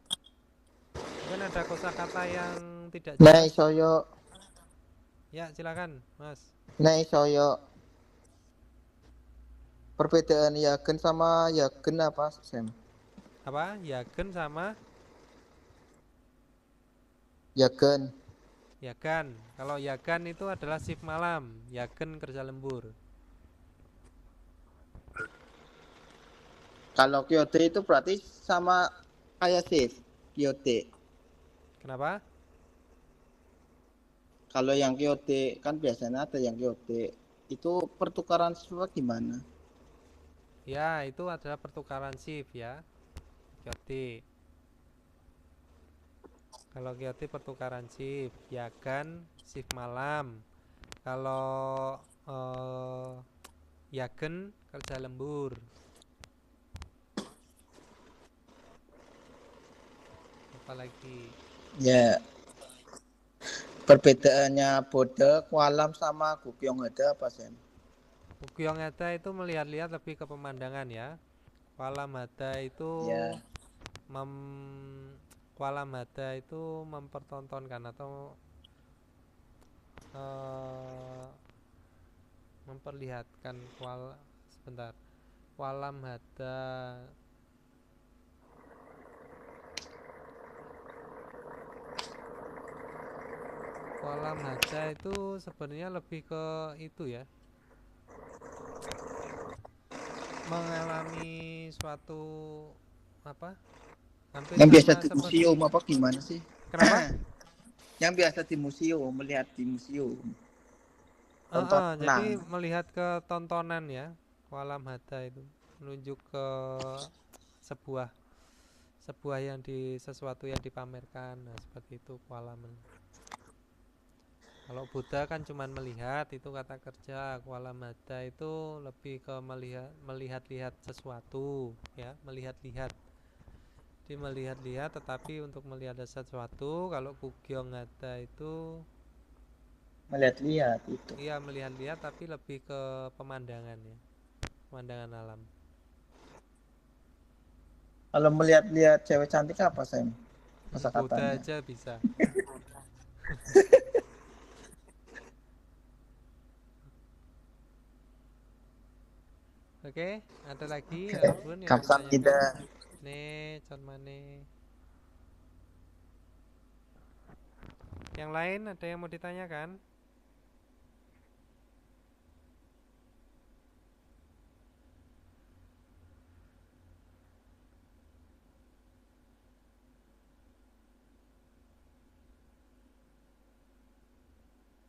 Mungkin ada kosakata yang tidak jelas. Nei soyo. Ya, silakan, Mas. Nei soyo. Perbedaan yagen sama yagen apa, Sam? Apa? Yagen sama Yagen. yagan. Kalau yagan itu adalah shift malam, yagen kerja lembur. Kalau Kyoto itu berarti sama kayak shift Kyoto. Kenapa? Kalau yang Kyoto kan biasanya ada yang Kyoto. Itu pertukaran siswa gimana? Ya, itu adalah pertukaran shift ya. Kyoto. Kalau Kyoto pertukaran shift, yagan shift malam. Kalau yagen kerja lembur. apalagi Ya, perbedaannya Bode, Kualam sama Gukyong ada apa Sen? Bukyong Hada itu melihat-lihat lebih ke pemandangan ya. Walam Hada itu Ya, Walam Hada itu mempertontonkan atau eh, memperlihatkan sebentar. Walam Hada Walam Hada itu sebenarnya lebih ke itu ya, mengalami suatu apa? Hampir yang biasa sama di seperti museum apa gimana sih? kenapa? Yang biasa di museum, melihat di museum. Jadi Tontonan. melihat ke tontonan ya, Walam Hada itu menunjuk ke sebuah sesuatu yang dipamerkan, nah seperti itu Walaman. Kalau Buddha kan cuman melihat, itu kata kerja. Walam Hada itu lebih ke melihat-lihat sesuatu ya, melihat-lihat. Dia melihat-lihat, tetapi untuk melihat sesuatu. Kalau Gugyong Hada itu Melihat-lihat itu. iya melihat-lihat, tapi lebih ke pemandangan ya, pemandangan alam. Kalau melihat-lihat cewek cantik apa Sen? Masa Buddha katanya. aja bisa. Oke, ada lagi Bun yang Kamsam ditanyakan? tidak. Nih, Conmane. Yang lain ada yang mau ditanyakan?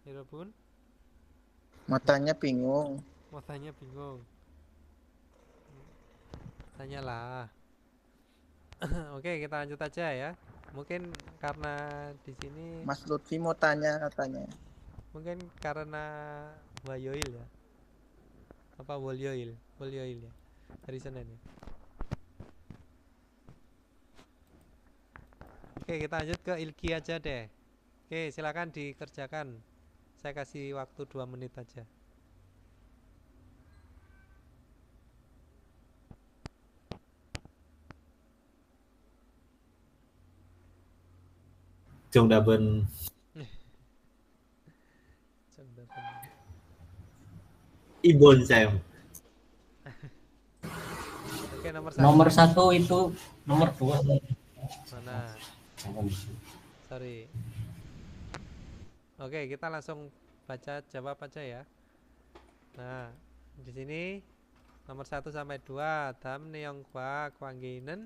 Ya Bun, Matanya bingung. mau tanya bingung. Tanyalah. Oke, kita lanjut aja ya. Mungkin karena di sini Mas Lutfi mau tanya katanya. mungkin karena Wayoil ya. Apa Wolyoil? Wolyoil ya. Hari Senin ya. Oke, kita lanjut ke Ilki aja deh. Oke, silakan dikerjakan. Saya kasih waktu 2 menit aja. Jongdaben Ibon Sam. Oke, nomor Nomor 1. 1 itu nomor 2. Mana? Sorry. Oke, kita langsung baca jawab aja ya. Nah, di sini nomor 1 sampai 2 dam neongkwa kwanggeinen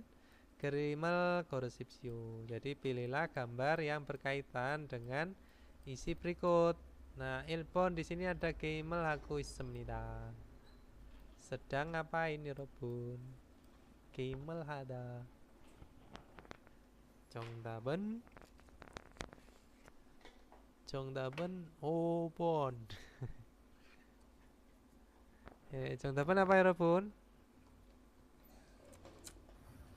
gerimel gorosipsio. Jadi pilihlah gambar yang berkaitan dengan isi berikut. Nah, ilpon di sini ada geimel haku issemnida. Sedang apa ini Robun? Geimel hada. Jongdaben Obon. Jongdaben apa ya Robun?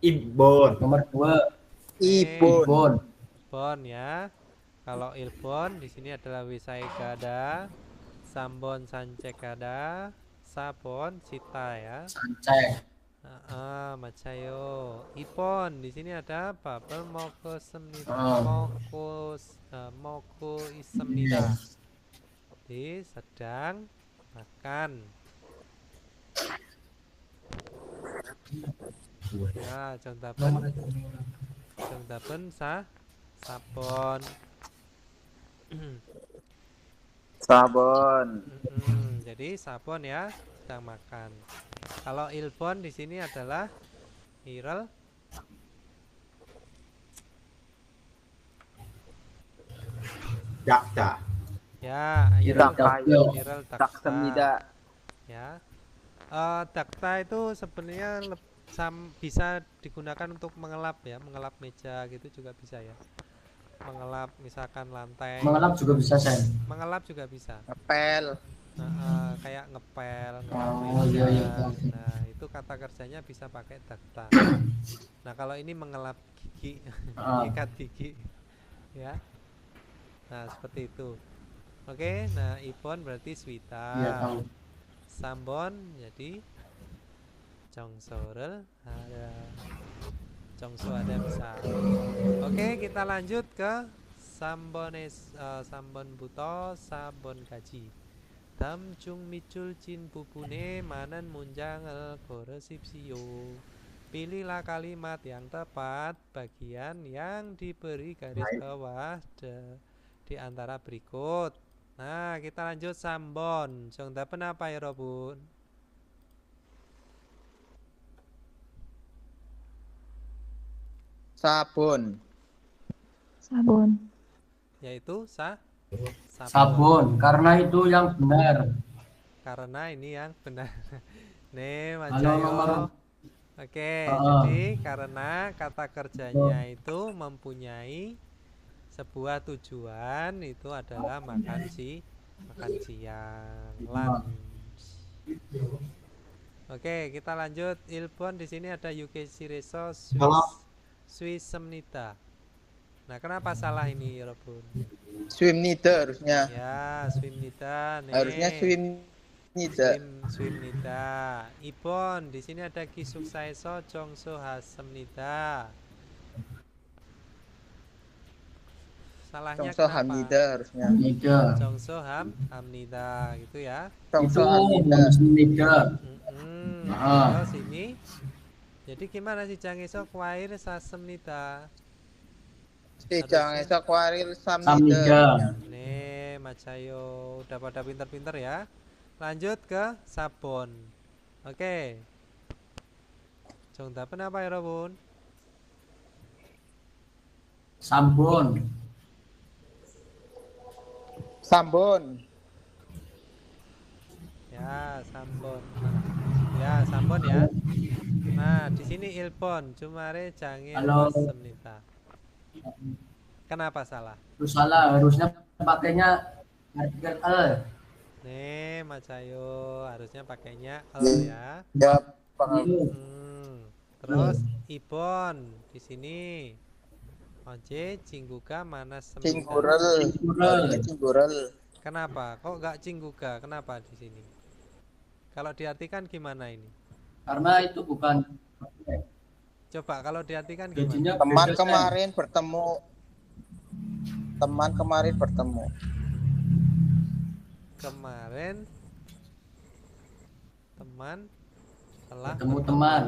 Ibon. Nomor 2 Ibon. Ibon. Bon ya. Kalau Ilbon di sini adalah Wisaigada, Sambon Sancekada, Sabon Sita ya. Sancek. Macayo. Ipon di sini ada Babel Moko Semnida. Moko Isemnida. Jadi sedang makan. Nah, Jongdaben sabon. Sabon. Jadi sabon ya, sedang makan. Kalau ilbon di sini adalah irel Dakta. ya, irel dakta. Ya. Dakta itu sebenarnya bisa digunakan untuk mengelap ya, mengelap meja gitu juga bisa ya. Mengelap misalkan lantai. Mengelap juga bisa, Sen. Mengelap juga bisa. Ngepel. Kayak ngepel, Iya. Nah, itu kata kerjanya bisa pakai dakta. Nah, kalau ini mengelap gigi. Ah, Nyikat gigi ya. Nah, seperti itu. Oke, nah Ipon berarti Swita. iya tahu. Sambon jadi Jongsorel ada. Jongso ada bisa. Oke, kita lanjut ke Sambon buto Sabon gaji. Tam chung micul cin pupune manan munjang el koresipsio. Pilihlah kalimat yang tepat bagian yang diberi garis bawah di antara berikut. Nah, kita lanjut Sambon. Jongdapen apa ya, Robun? Sabun. Sabun. Yaitu Sabun, karena itu yang benar. Karena ini yang benar. Nih, Mas Halo, Jayo. nomor. Oke, Ah. jadi karena kata kerjanya itu mempunyai sebuah tujuan, itu adalah makan siang, lunch. Oke, kita lanjut. Ilpon di sini ada Yuke Shireso Swissemnita. Nah, kenapa salah ini, Robun? Swimnida harusnya. Ya, Swimnita. Nih. Harusnya swimnida. Swimnida. Ibon, di sini ada Kisuk Saiso Jongso Hasemnida. Salahnya Jongso kenapa? Hamida harusnya. Hamida. Jongso Hamnida gitu ya. Jongso Itu Hamida. Hamida. Terus ini. Jadi gimana sih Jangiso Kwair Sasemnida? Jangan esok waril Samnida. Samnida. Nih, Macayo udah pada pinter-pinter ya. Lanjut ke Sabon. Oke. Jongdapen apa ya, Robun? Sabun. Sambon. Ya, Sambon. Ya, Sambon ya. Nah, di sini Ilpon, Cumare Jangil Halo. Semnita. Kenapa salah? Itu salah, harusnya pakainya artikel L. Nih, Macayo harusnya pakainya L ya. Ya, paham. Terus Ibon di sini. Oce Cingguga Manas Semnita. Cinggurel. Harusnya Cinggurel. Kenapa? Kok nggak Cingguga? Kenapa di sini? Kalau diartikan gimana ini? Karena itu bukan Coba kalau diartikan gajinya gimana? Teman beda, kemarin bertemu. Teman kemarin bertemu. Kemarin teman telah Bertemu teman.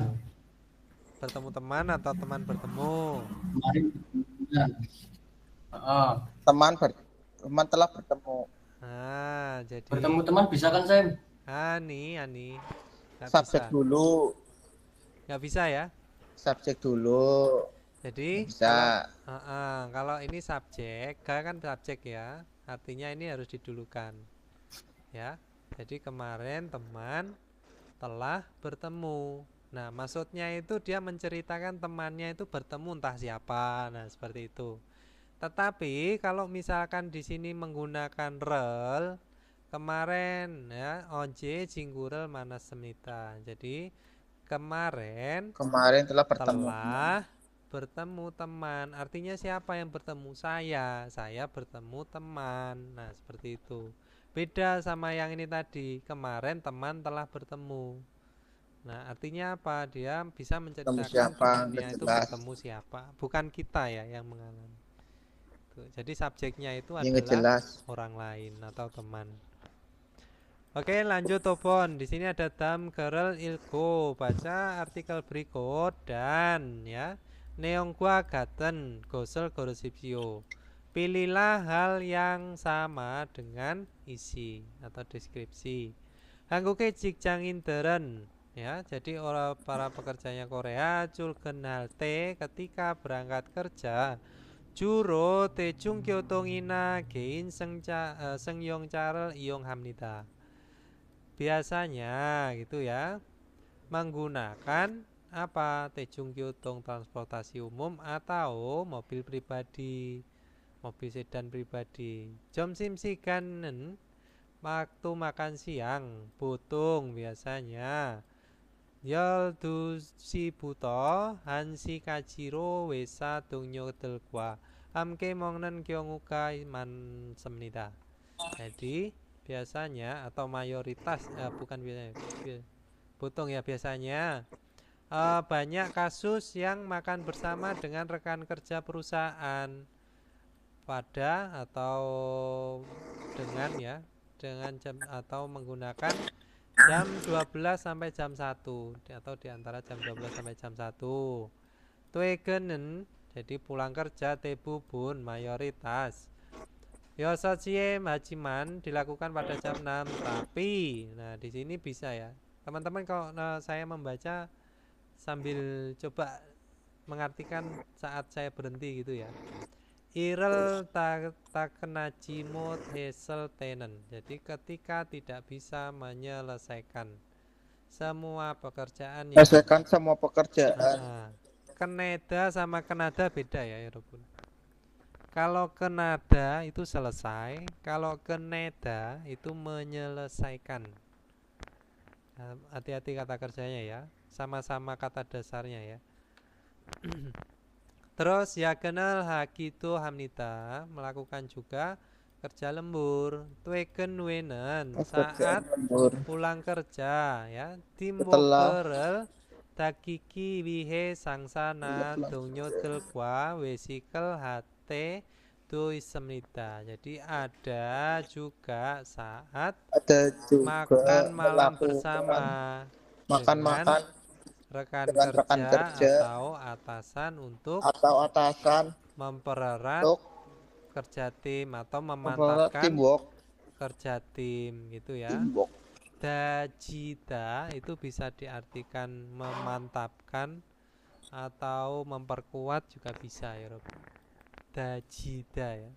bertemu teman atau teman bertemu. Kemarin bulan. Teman telah bertemu. Nah, jadi Bertemu teman bisa kan, Sam? Ani nggak Subjek bisa. dulu. Nggak bisa ya. Subjek dulu. Jadi Bisa. kalau ini subjek, kan subjek ya. Artinya ini harus didulukan. Ya. Jadi kemarin teman telah bertemu. Nah, maksudnya itu dia menceritakan temannya itu bertemu entah siapa. Nah, seperti itu. Tetapi kalau misalkan di sini menggunakan rel kemarin ya, Oje Jinggurel Manas Semnita. Jadi kemarin Telah bertemu. bertemu teman. Artinya siapa yang bertemu? Saya bertemu teman. Nah, seperti itu. Beda sama yang ini tadi. Kemarin teman telah bertemu. Nah, artinya apa? Dia bisa menceritakan siapa, temannya itu jelas. bertemu siapa. Bukan kita ya yang mengalami. Tuh, jadi subjeknya itu Ini adalah jelas. orang lain atau teman. Oke, lanjut Topon. Di sini ada dam gerel ilko. Baca artikel berikut dan ya. Neongkwa gaten gosel gorosipsio. Pilihlah hal yang sama dengan isi atau deskripsi. Hangguke jigjangin deren. Ya, jadi orang para pekerjanya Korea culgen halte ketika berangkat kerja. Juro tejung kyotongina gein sengyong carel iong hamnida. Biasanya gitu ya, menggunakan apa? Tejung kyotong transportasi umum atau mobil pribadi, mobil sedan pribadi. Jom simsiganen waktu makan siang, putung biasanya Yaldu si buto hansi kajiro wesa dungyo delgwa amke mongnen kyonguka man semnida. Jadi biasanya atau mayoritas bukan biasanya potong ya biasanya banyak kasus yang makan bersama dengan rekan kerja perusahaan pada atau dengan jam atau menggunakan jam 12 sampai jam 1 atau di antara jam 12 sampai jam 1. Tuegenen jadi pulang kerja tebubun mayoritas. Yosochie majiman dilakukan pada jam 6 tapi nah di sini bisa ya. Teman-teman kalau saya membaca sambil coba mengartikan saat saya berhenti gitu ya. Irel takenajimo hesel tenen. Jadi ketika tidak bisa menyelesaikan semua pekerjaan Menyelesaikan semua pekerjaan. Keneda sama kenada beda ya Robun. Kalau kenada itu selesai, kalau keneda itu menyelesaikan. Hati-hati kata kerjanya ya, sama-sama kata dasarnya ya. Terus ya kenal hakitu hamnita melakukan juga kerja lembur, tueken wenen saat pulang kerja ya, timwokerel takiki wihe sangsana dongyo telkwa wesikel hate tuisemnita. Jadi ada juga saat makan malam bersama makan rekan kerja atau atasan untuk mempererat kerja tim atau memantapkan kerja tim gitu ya. Dajida itu bisa diartikan memantapkan atau memperkuat juga bisa ya Rob. Dajida ya.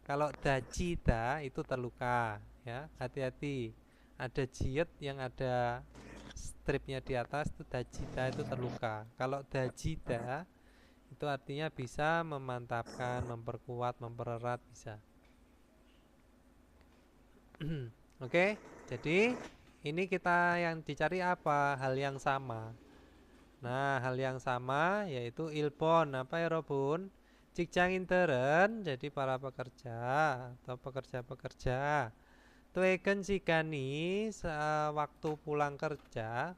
Kalau dajida itu terluka ya, hati-hati. Ada jiet yang ada stripnya di atas itu dajida itu terluka. Kalau dajida itu artinya bisa memantapkan, memperkuat, mempererat bisa. Oke, jadi ini kita yang dicari apa? Hal yang sama. Nah, hal yang sama yaitu ilpon apa ya Robun? Cikjanginteren, jadi para pekerja atau pekerja-pekerja. Tueken sikani waktu pulang kerja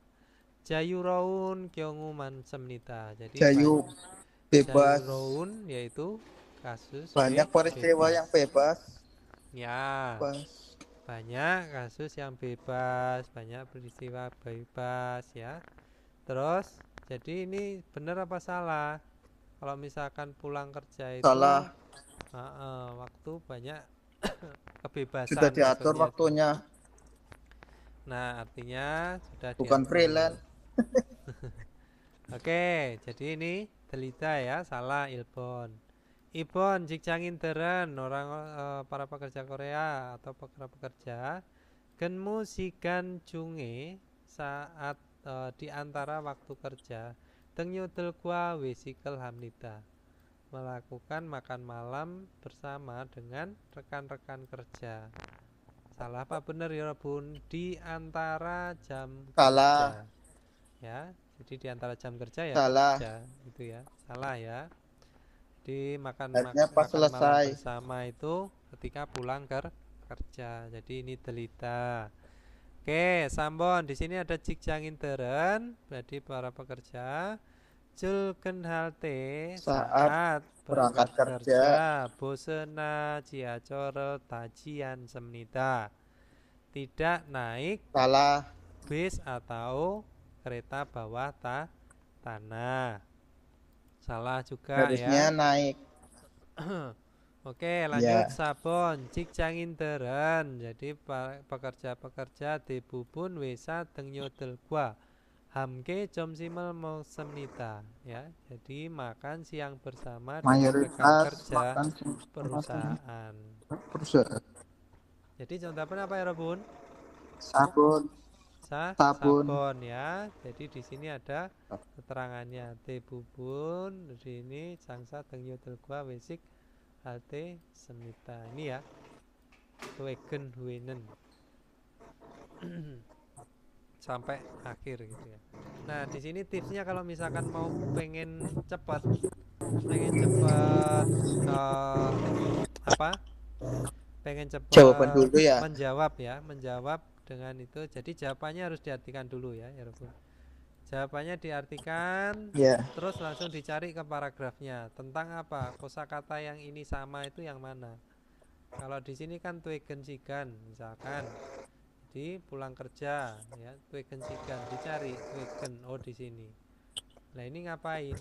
jayuraun kyonguman semnita. Jadi Jayu bebas. Jayuraun yaitu kasus banyak peristiwa yang bebas. Ya. Banyak kasus yang bebas, banyak peristiwa bebas ya. Terus jadi ini benar apa salah? Kalau misalkan pulang kerja itu salah. Waktu banyak kebebasan sudah diatur waktunya. Nah, artinya sudah bukan diatur. freelance. Oke, jadi ini delita ya, salah ilbon. Ibon jikjanginteren orang para pekerja Korea atau pekerja genmu sigan junge saat di antara waktu kerja tengyudel kwa wesikel hamnita melakukan makan malam bersama dengan rekan-rekan kerja. Salah apa benar ya Bun? Di antara jam salah. Kerja. Ya, jadi di antara jam kerja ya salah. Kerja gitu ya. Salah ya. Di makan malam bersama itu ketika pulang kerja. Jadi ini delita. Oke, sambon di sini ada jikjanginteren, berarti para pekerja. Julken halte saat berangkat kerja. Bosena jiacorel tajian semnita. Tidak naik salah bis atau kereta bawah tanah. Salah juga harusnya ya. Naik. Oke, lanjut sabon jikjanginteren. Jadi pekerja-pekerja debubun wesa tengyodel gua hamke jomsimel mau semnita ya. Jadi makan siang bersama dengan rekan kerja perusahaan. Jadi contohnya apa ya Robun? Sabun. Sabun ya. Jadi di sini ada keterangannya tebubun di sini sangsa tengyodel gua wesik halte semnita. Ini ya. Tuegen huenen. sampai akhir gitu ya. Nah, di sini tipsnya kalau misalkan mau pengen cepat apa? Pengen Jawaban cepat dulu ya. menjawab dengan itu. Jadi jawabannya harus diartikan dulu ya, Robun. Jawabannya diartikan, Ya. terus langsung dicari ke paragrafnya. Tentang apa? Kosakata yang ini sama itu yang mana? Kalau di sini kan tuegen sigan, misalkan di pulang kerja ya, tuegen sigan, dicari tuegen, oh di sini. Nah, ini ngapain?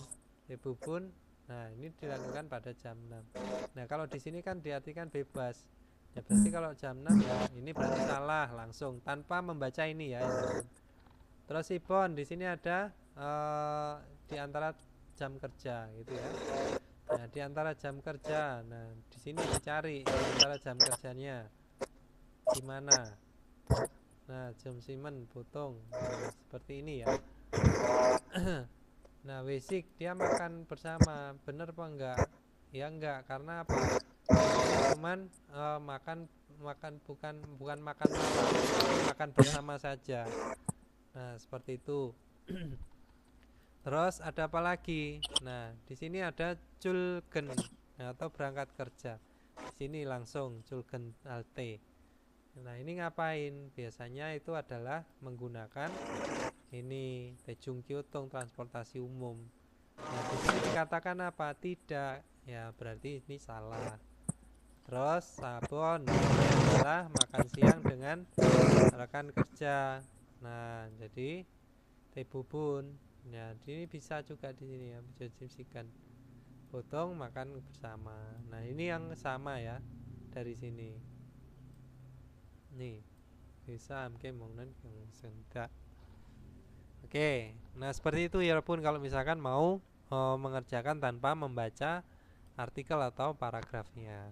Bubun. Nah, ini dilakukan pada jam 6. Nah, kalau di sini kan diartikan bebas. Ya berarti kalau jam 6 ya ini berarti salah langsung tanpa membaca ini ya. Terus Ibon di sini ada di antara jam kerja gitu ya. Nah, di antara jam kerja. Nah, di sini dicari di antara jam kerjanya di mana. Nah, jam simen potong. Nah, seperti ini ya. Nah, basic dia makan bersama. Bener apa enggak? Ya enggak, karena apa? Cuman makan bukan makan malam, makan bersama saja. Nah, seperti itu. Terus ada apa lagi? Nah, di sini ada culgen atau berangkat kerja. Di sini langsung culgen alte. Nah, ini ngapain? Biasanya itu adalah menggunakan ini tejung kyotong transportasi umum. Nah, di sini dikatakan apa? Tidak. Ya, berarti ini salah. Terus sabon ini adalah makan siang dengan rekan kerja. Nah, jadi tebubun. Ya, ini bisa juga di sini ya, menjadikan potong makan bersama. Nah, ini yang sama ya dari sini. Nih, bisa amke mongnen sendak. Oke, nah seperti itu ya pun kalau misalkan mau mengerjakan tanpa membaca artikel atau paragrafnya.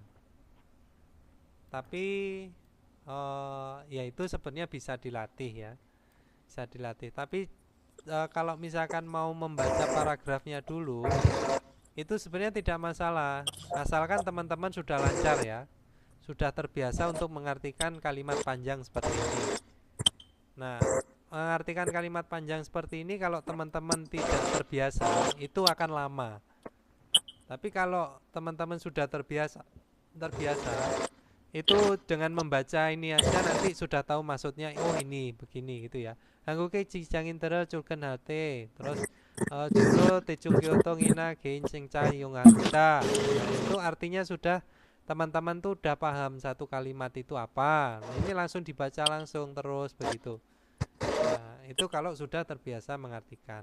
Tapi ya itu sebenarnya bisa dilatih ya. Bisa dilatih. Tapi kalau misalkan mau membaca paragrafnya dulu, itu sebenarnya tidak masalah. Asalkan teman-teman sudah lancar ya. Sudah terbiasa untuk mengartikan kalimat panjang seperti ini. Nah, mengartikan kalimat panjang seperti ini kalau teman-teman tidak terbiasa, itu akan lama. Tapi kalau teman-teman sudah terbiasa, itu dengan membaca ini aja nanti sudah tahu maksudnya. Oh, ini begini gitu ya. Hangguke jijangin terus culken hate. Terus juro tejung kyotong ina gein sing cahiyong hata. Itu artinya sudah teman-teman tuh udah paham satu kalimat itu apa. Nah, ini langsung dibaca langsung terus begitu. Nah, itu kalau sudah terbiasa mengartikan.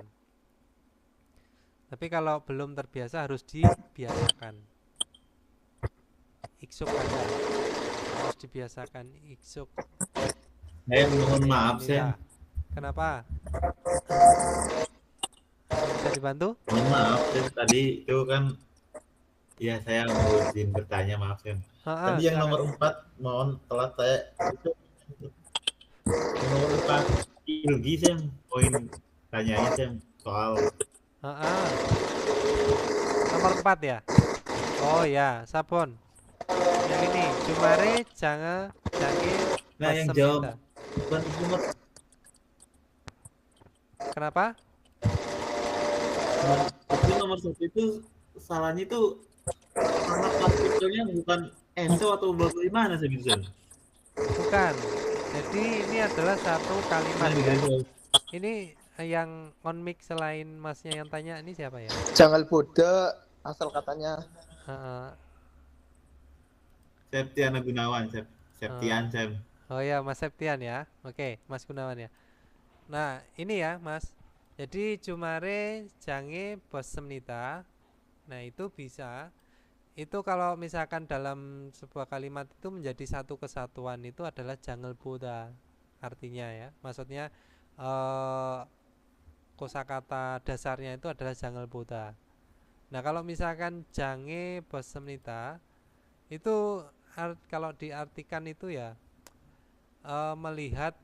Tapi kalau belum terbiasa harus dibiasakan. Iksuk aja. Harus dibiasakan iksuk. Mohon maaf saya. Kenapa? Bisa dibantu? Mohon maaf saya tadi itu kan ya saya mau izin bertanya, maaf Sen. Tadi yang nomor 4 mohon telat saya itu nomor 4 ilgi Sen, poin tanyanya Sen soal nomor 4 ya. Oh ya, Sabon. Yang ini Jumare jangan nah yang jawab bukan nomor. Kenapa? Itu nomor 1 itu salahnya itu karena partikelnya bukan enso atau bagaimana sebenarnya? Bukan. Jadi ini adalah satu kalimat ya. Ini yang on mic selain masnya yang tanya ini siapa ya? Jangan bodoh asal katanya. Septian Gunawan, Septian Sem. Oh ya, Mas Septian ya. Oke, Mas Gunawan ya. Nah, ini ya, Mas. Jadi Jumare jange bos semnita. Nah, itu bisa. Itu kalau misalkan dalam sebuah kalimat itu menjadi satu kesatuan itu adalah jangal boda artinya ya. Maksudnya kosakata dasarnya itu adalah jangal boda. Nah, kalau misalkan jange bos semnita itu kalau diartikan itu ya melihat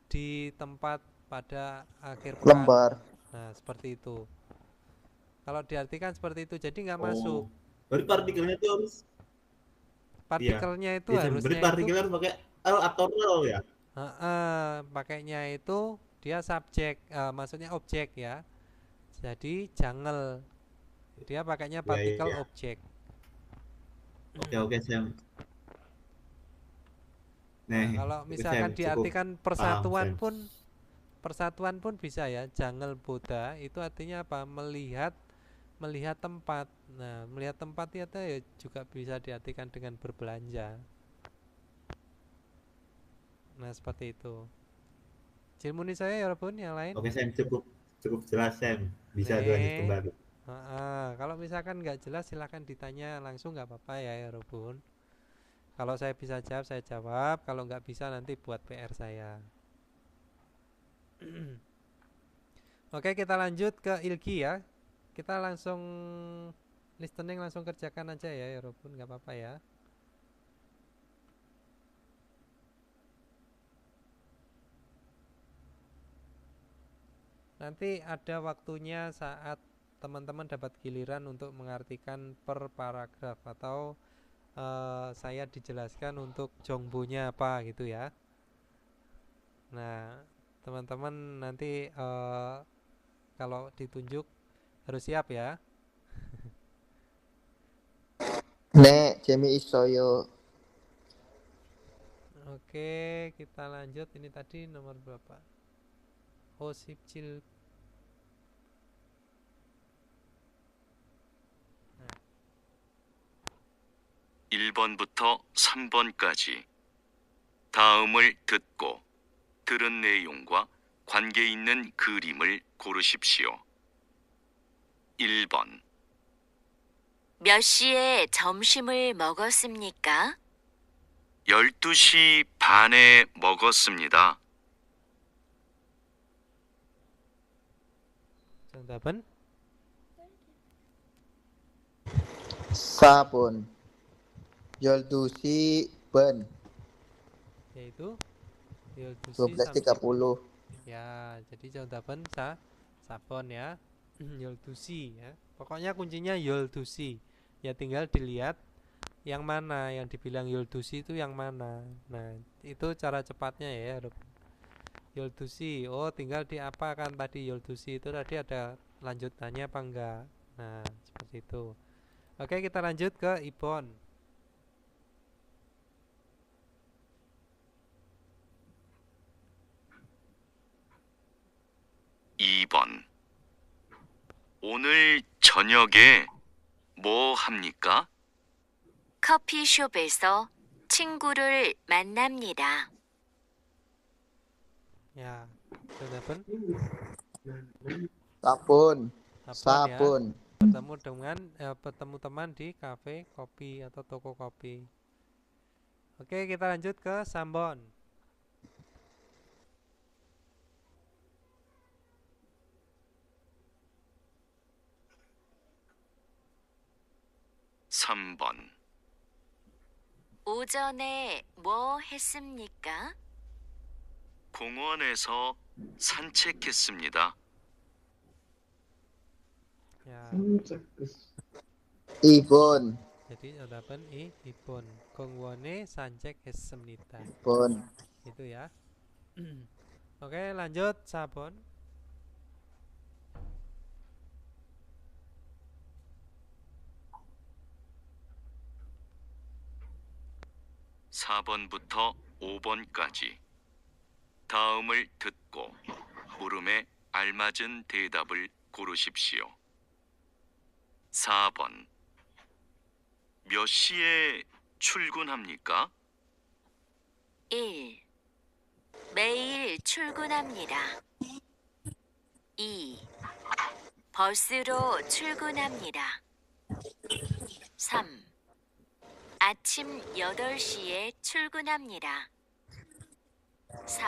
di tempat pada akhir pekan. Lembar. Nah, seperti itu. Kalau diartikan seperti itu, jadi nggak masuk. Berarti partikelnya itu harus. Partikelnya itu iya. harusnya. Berarti partikelnya harus pakai L atau L ya. Pakainya itu dia subjek, maksudnya objek ya. Jadi jungle dia pakainya partikel iya. objek. Oke Sam. Nah, Nih, kalau oke, misalkan Sam, cukup diartikan paham, Sam. persatuan pun bisa ya. Jungle Buddha itu artinya apa? Melihat tempat. Nah, melihat tempat itu ya juga bisa diartikan dengan berbelanja. Nah, seperti itu. Cilmuni saya ya Rabun, yang lain. Oke Sam, cukup jelas Sam. Bisa dilanjut kembali. Kalau misalkan nggak jelas silahkan ditanya langsung, nggak apa-apa ya Rabun. Kalau saya bisa jawab, saya jawab. Kalau nggak bisa nanti buat PR saya. Oke, kita lanjut ke Ilgi ya. Kita langsung listening, langsung kerjakan aja ya Robun, nggak apa-apa ya. Nanti ada waktunya saat teman-teman dapat giliran untuk mengartikan per paragraf atau saya dijelaskan untuk jongbonya apa gitu ya. Nah, teman-teman nanti kalau ditunjuk harus siap ya. Nek, Jemi isoyo. Oke, kita lanjut. Ini tadi nomor berapa? Oh, sipcil. 1번부터 3번까지 다음을 듣고 들은 내용과 관계 있는 그림을 고르십시오. 1번. 몇 시에 점심을 먹었습니까? 12시 반에 먹었습니다. 정답은 4번. 12시 번. yaitu 12.30. Ya, jadi 정답은 4번 ya. 12시 ya. Pokoknya kuncinya 12시. Ya tinggal dilihat yang mana, yang dibilang 12시 itu yang mana. Nah, itu cara cepatnya ya. 12시. Oh, tinggal diapakan tadi 12시 itu tadi ada lanjutannya apa enggak. Nah, seperti itu. Oke, kita lanjut ke Ibon. (2번) 오늘 저녁에 뭐 합니까? 커피숍에서 친구를 만납니다. Ya, 정답은 4번. ya. Bertemu teman di kafe kopi atau toko kopi. Oke, kita lanjut ke Sambon. (3번) 오전에 뭐 했습니까? 공원에서 산책했습니다. Ya. 2번. Jadi jawaban Ibon. Gongwone sanjek 했습니다. Ibon. Itu ya. Oke, lanjut Sabon. (4번부터 5번까지) 다음을 듣고 물음에 알맞은 대답을 고르십시오. 4번. 몇 시에 출근합니까? 1. 매일 출근합니다. 2. 버스로 출근합니다. 3. 아침 8시에 출근합니다. 4.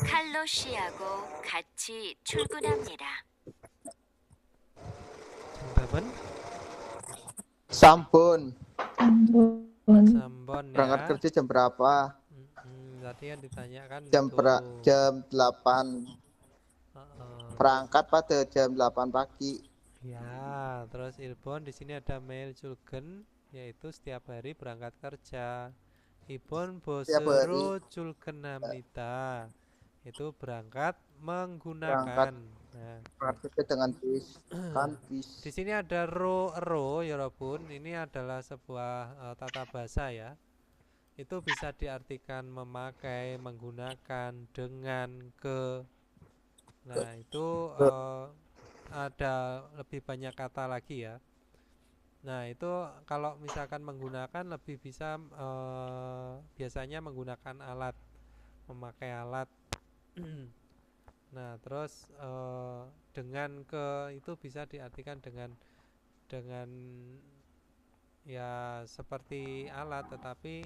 칼로 씨하고 같이 출근합니다. 정답은 3번. 3번 Berangkat ya. kerja jam berapa? Tadi yang ditanyakan jam 8. Berangkat pada jam 8 pagi. Ya, terus Ilbon di sini ada mail Julgen, yaitu setiap hari berangkat kerja. Ibon Tiap hari bosero culkenamnita. Itu berangkat berangkat menggunakan. Nah, praktiknya dengan bis, kan bis. di sini ada ro ya Robun. Ini adalah sebuah tata bahasa ya. Itu bisa diartikan memakai, menggunakan, dengan, ke. Nah, itu ada lebih banyak kata lagi ya. Nah, itu kalau misalkan menggunakan lebih bisa biasanya menggunakan alat, memakai alat. Nah, terus dengan ke itu bisa diartikan dengan ya seperti alat tetapi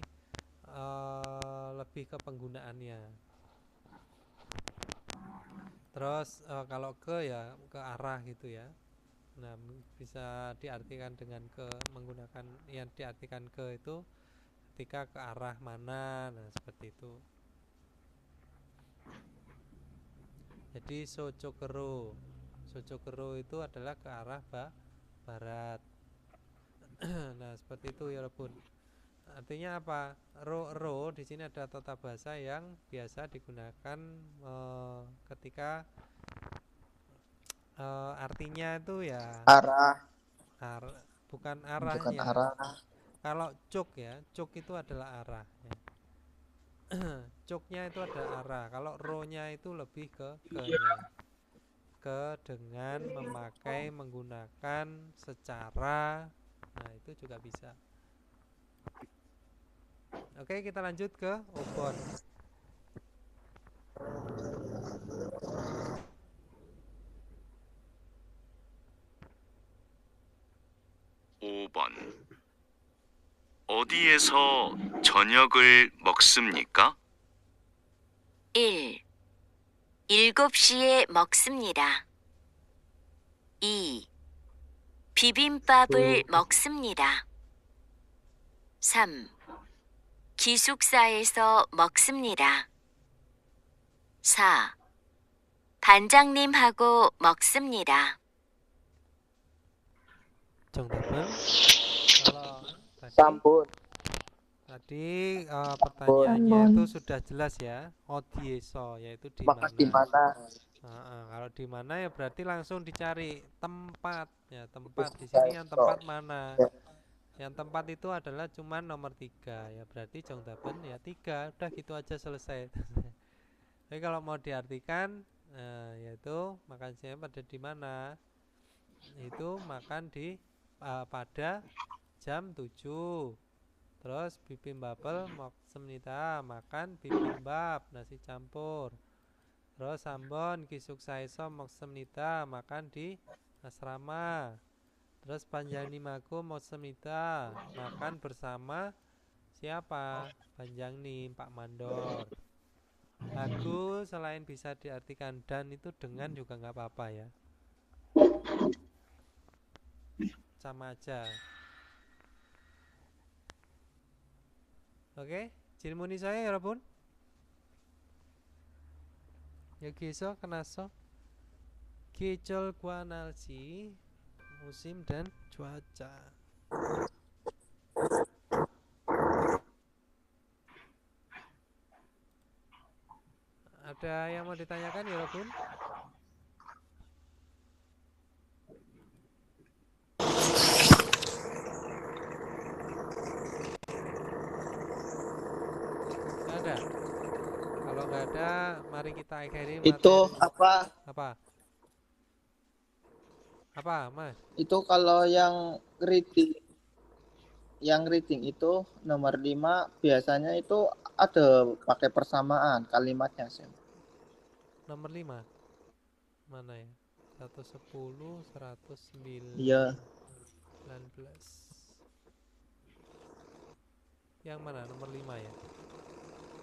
lebih ke penggunaannya. Terus kalau ke ya ke arah gitu ya. Nah, bisa diartikan dengan ke, menggunakan yang diartikan ke itu ketika ke arah mana. Nah, seperti itu. Jadi socokero itu adalah ke arah barat. Nah, seperti itu ya Robun. Artinya apa? Ro di sini ada tata bahasa yang biasa digunakan ketika artinya itu ya Arah, bukan bukan arahnya. arah. Kalau cuk ya, cuk itu adalah arah ya. Cuknya itu ada arah. Kalau ro-nya itu lebih ke ke-nya. Ke dengan memakai, menggunakan, secara. Nah, itu juga bisa. Oke, kita lanjut ke obon. (5번) 어디에서 저녁을 먹습니까? 1. 7시에 먹습니다. 2. 비빔밥을 먹습니다. 3. 기숙사에서 먹습니다. 4. 반장님하고 먹습니다. 정답은 Sambun. tadi pertanyaannya itu sudah jelas ya. Odieso yaitu di Makan mana. di mana? Kalau di mana ya berarti langsung dicari tempat ya, tempat di sini yang tempat mana. Yang tempat itu adalah cuma nomor 3 ya, berarti 정답은 ya 3. Udah gitu aja selesai. Tapi kalau mau diartikan yaitu makan siang pada di mana, itu makan di pada jam 7. Terus bibimbapel 먹습니다, makan bibimbap, nasi campur. Terus ambon 기숙사에서 먹습니다, makan di asrama. Terus panjangnimaku 먹습니다, makan bersama siapa? Panjangnim, Pak Mandor. Aku selain bisa diartikan dan itu dengan juga nggak apa-apa ya. Sama aja. Oke, 질문이 있어요, 여러분? 여기서 끝났어. 계절과 날씨, musim dan cuaca. Ada yang mau ditanyakan, 여러분? Ada. Kalau nggak ada, mari kita akhiri materi. Itu apa? Apa, Mas? Itu kalau yang reading itu nomor 5 biasanya itu ada pakai persamaan kalimatnya sih. Nomor 5. Mana ya? 110, 109. Iya. 19. Yang mana? Nomor 5 ya?